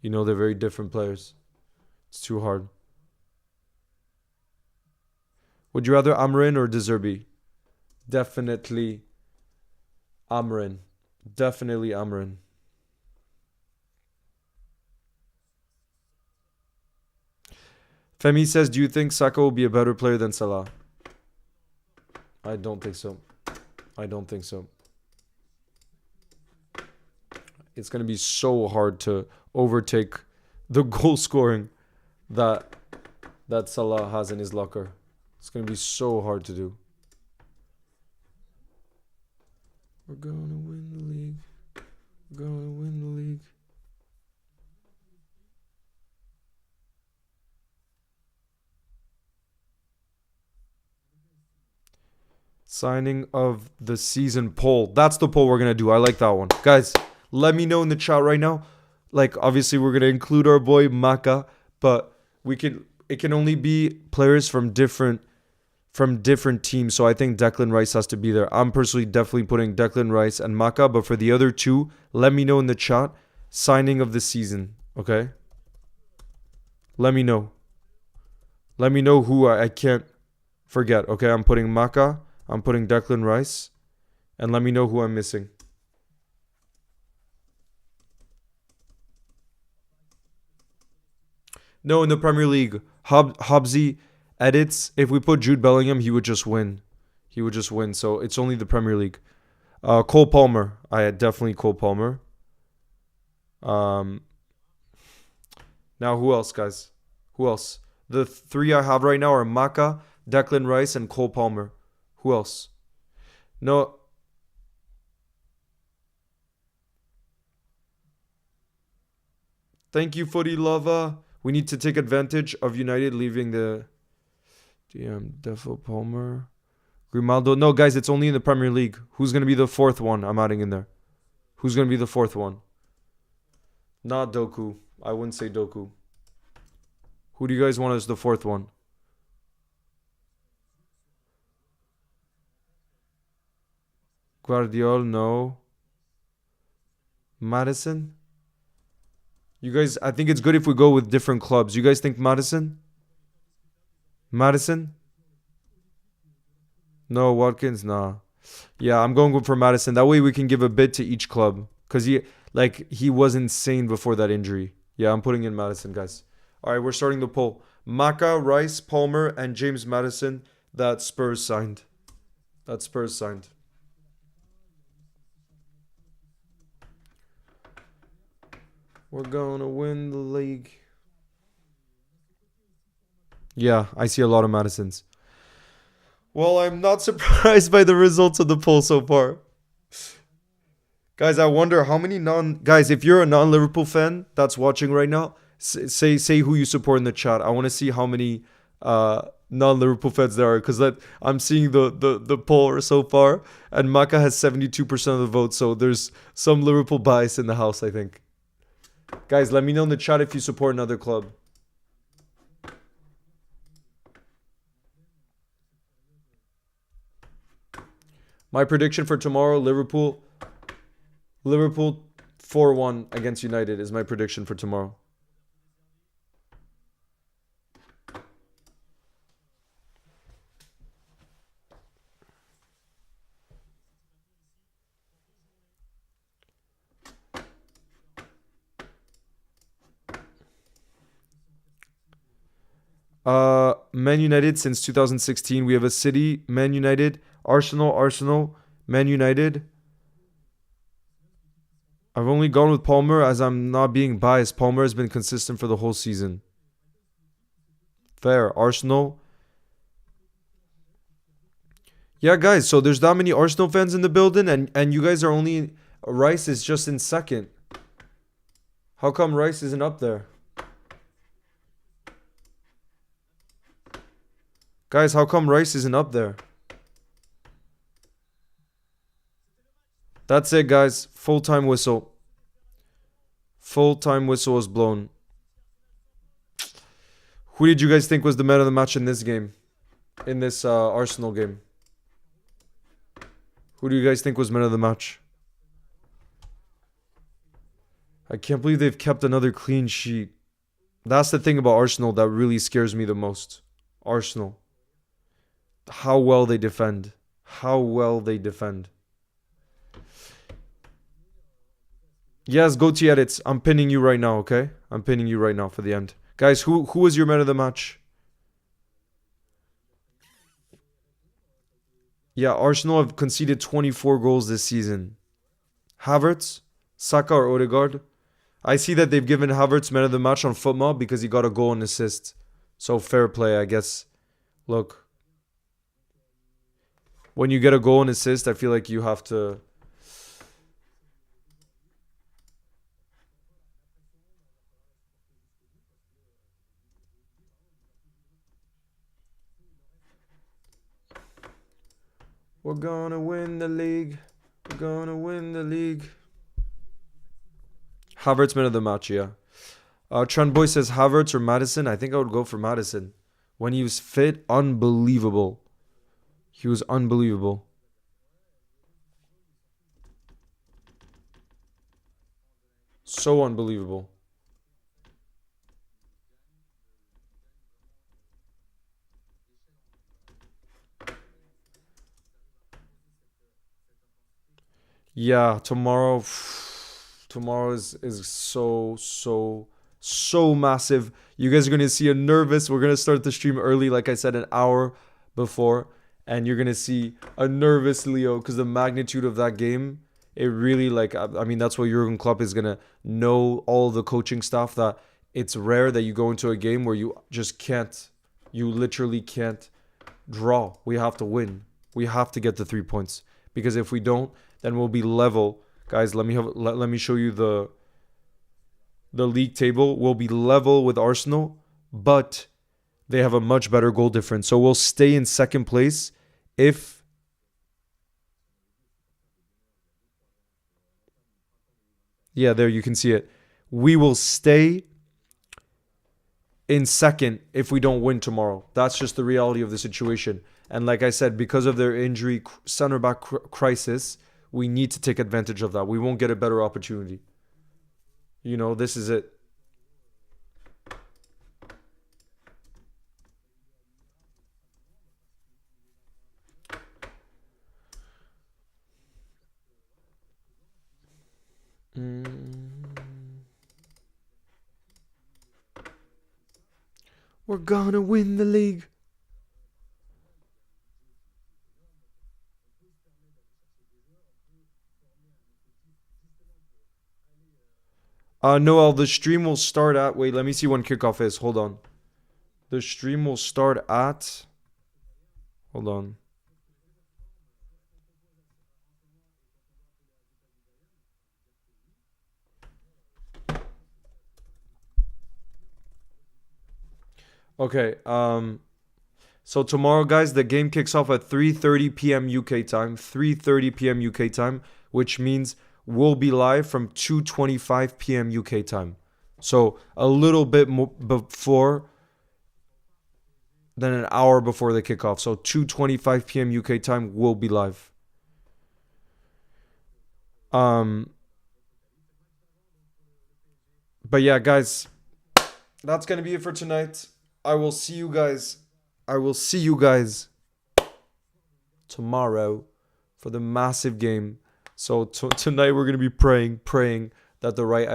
They're very different players. It's too hard. Would you rather Amrin or De Zerbi? Definitely Amrin. Definitely Amrin. Femi says, do you think Saka will be a better player than Salah? I don't think so. I don't think so. It's going to be so hard to overtake the goal scoring that Salah has in his locker. It's going to be so hard to do. We're going to win the league. We're going to win the league. Signing of the season poll. That's the poll we're going to do. I like that one. Guys, let me know in the chat right now. Like, obviously, we're going to include our boy Maka, but it can only be players from different teams. So I think Declan Rice has to be there. I'm personally definitely putting Declan Rice and Maka, but for the other two, let me know in the chat. Signing of the season, okay? Let me know. Let me know who I can't forget, okay? I'm putting Maka. I'm putting Declan Rice. And let me know who I'm missing. No, in the Premier League, Hobbsy edits. If we put Jude Bellingham, he would just win. He would just win. So it's only the Premier League. Cole Palmer. I had definitely Cole Palmer. Now, who else, guys? Who else? The three I have right now are Maka, Declan Rice, and Cole Palmer. Who else? No. Thank you, Footy Lava. We need to take advantage of United leaving the DM. Defo Palmer. Grimaldo. No, guys, it's only in the Premier League. Who's going to be the fourth one I'm adding in there? Who's going to be the fourth one? Not Doku. I wouldn't say Doku. Who do you guys want as the fourth one? Guardiola, no. Madison? You guys, I think it's good if we go with different clubs. You guys think Madison? Madison? No, Watkins, nah. Yeah, I'm going for Madison. That way we can give a bid to each club. Because he was insane before that injury. Yeah, I'm putting in Madison, guys. All right, we're starting the poll. Maka, Rice, Palmer, and James Madison. That Spurs signed. We're going to win the league. Yeah, I see a lot of Madisons. Well, I'm not surprised by the results of the poll so far. Guys, I wonder how many Guys, if you're a non-Liverpool fan that's watching right now, say who you support in the chat. I want to see how many non-Liverpool fans there are. Because I'm seeing the poll so far. And Maka has 72% of the vote. So there's some Liverpool bias in the house, I think. Guys, let me know in the chat if you support another club. My prediction for tomorrow, Liverpool 4-1 against United is my prediction for tomorrow. Man United since 2016. We have a City, Man United, Arsenal, Man United. I've only gone with Palmer as I'm not being biased. Palmer has been consistent for the whole season. Fair. Arsenal. Yeah, guys, so there's that many Arsenal fans in the building, and you guys are only... Rice is just in second. How come Rice isn't up there? Guys, how come Rice isn't up there? That's it, guys. Full-time whistle. Full-time whistle was blown. Who did you guys think was the man of the match in this game? In this Arsenal game? Who do you guys think was man of the match? I can't believe they've kept another clean sheet. That's the thing about Arsenal that really scares me the most. Arsenal. How well they defend. How well they defend. Yes, go to edits. I'm pinning you right now, okay? I'm pinning you right now for the end. Guys, who was your man of the match? Yeah, Arsenal have conceded 24 goals this season. Havertz, Saka or Odegaard? I see that they've given Havertz man of the match on Football because he got a goal and assist. So fair play, I guess. Look, when you get a goal and assist, I feel like you have to... We're gonna win the league. We're gonna win the league. Havertz man of the match, yeah. Trent Boy says Havertz or Madison. I think I would go for Madison. When he was fit, unbelievable. He was unbelievable. So unbelievable. Yeah, tomorrow. Tomorrow is so massive. You guys are gonna see a nervous. We're gonna start the stream early, like I said, an hour before, and you're gonna see a nervous Leo because the magnitude of that game. It really I mean that's what Jurgen Klopp is gonna know all the coaching staff that it's rare that you go into a game where you just can't, you literally can't draw. We have to win. We have to get the 3 points because if we don't, then we'll be level. Guys, let me show you the league table. We'll be level with Arsenal, but they have a much better goal difference. So we'll stay in second place if yeah, there you can see it. We will stay in second if we don't win tomorrow. That's just the reality of the situation. And like I said, because of their injury center back crisis, we need to take advantage of that. We won't get a better opportunity. You know, this is it. We're gonna win the league. Noel, the stream will start at... Wait, let me see when kickoff is. Hold on. The stream will start at... Hold on. Okay, so tomorrow, guys, the game kicks off at 3:30 p.m. UK time. 3:30 p.m. UK time, which means we'll be live from 2:25 p.m. UK time. So a little bit more before than an hour before the kickoff. So 2:25 p.m. UK time, we'll be live. But yeah, guys, that's gonna be it for tonight. I will see you guys tomorrow for the massive game. So tonight we're gonna be praying that the right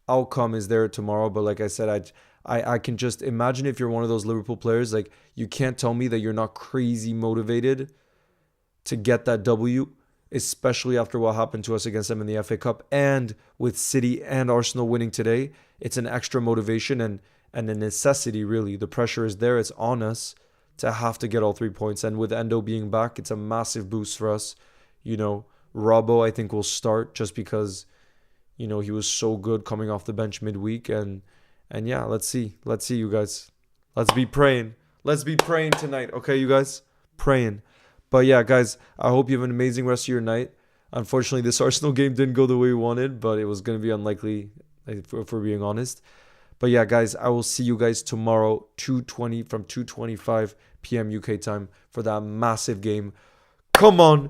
outcome is there tomorrow. But like I said, I can just imagine if you're one of those Liverpool players, like you can't tell me that you're not crazy motivated to get that W, especially after what happened to us against them in the FA Cup and with City and Arsenal winning today. It's an extra motivation and a necessity, really. The pressure is there. It's on us to have to get all 3 points. And with Endo being back, it's a massive boost for us. You know, Robbo, I think, will start just because, you know, he was so good coming off the bench midweek. And yeah, let's see. Let's see, you guys. Let's be praying. Let's be praying tonight. Okay, you guys? Praying. But yeah, guys, I hope you have an amazing rest of your night. Unfortunately, this Arsenal game didn't go the way we wanted, but it was going to be unlikely, if we're being honest. But yeah, guys, I will see you guys tomorrow, 2:25 p.m. UK time for that massive game. Come on.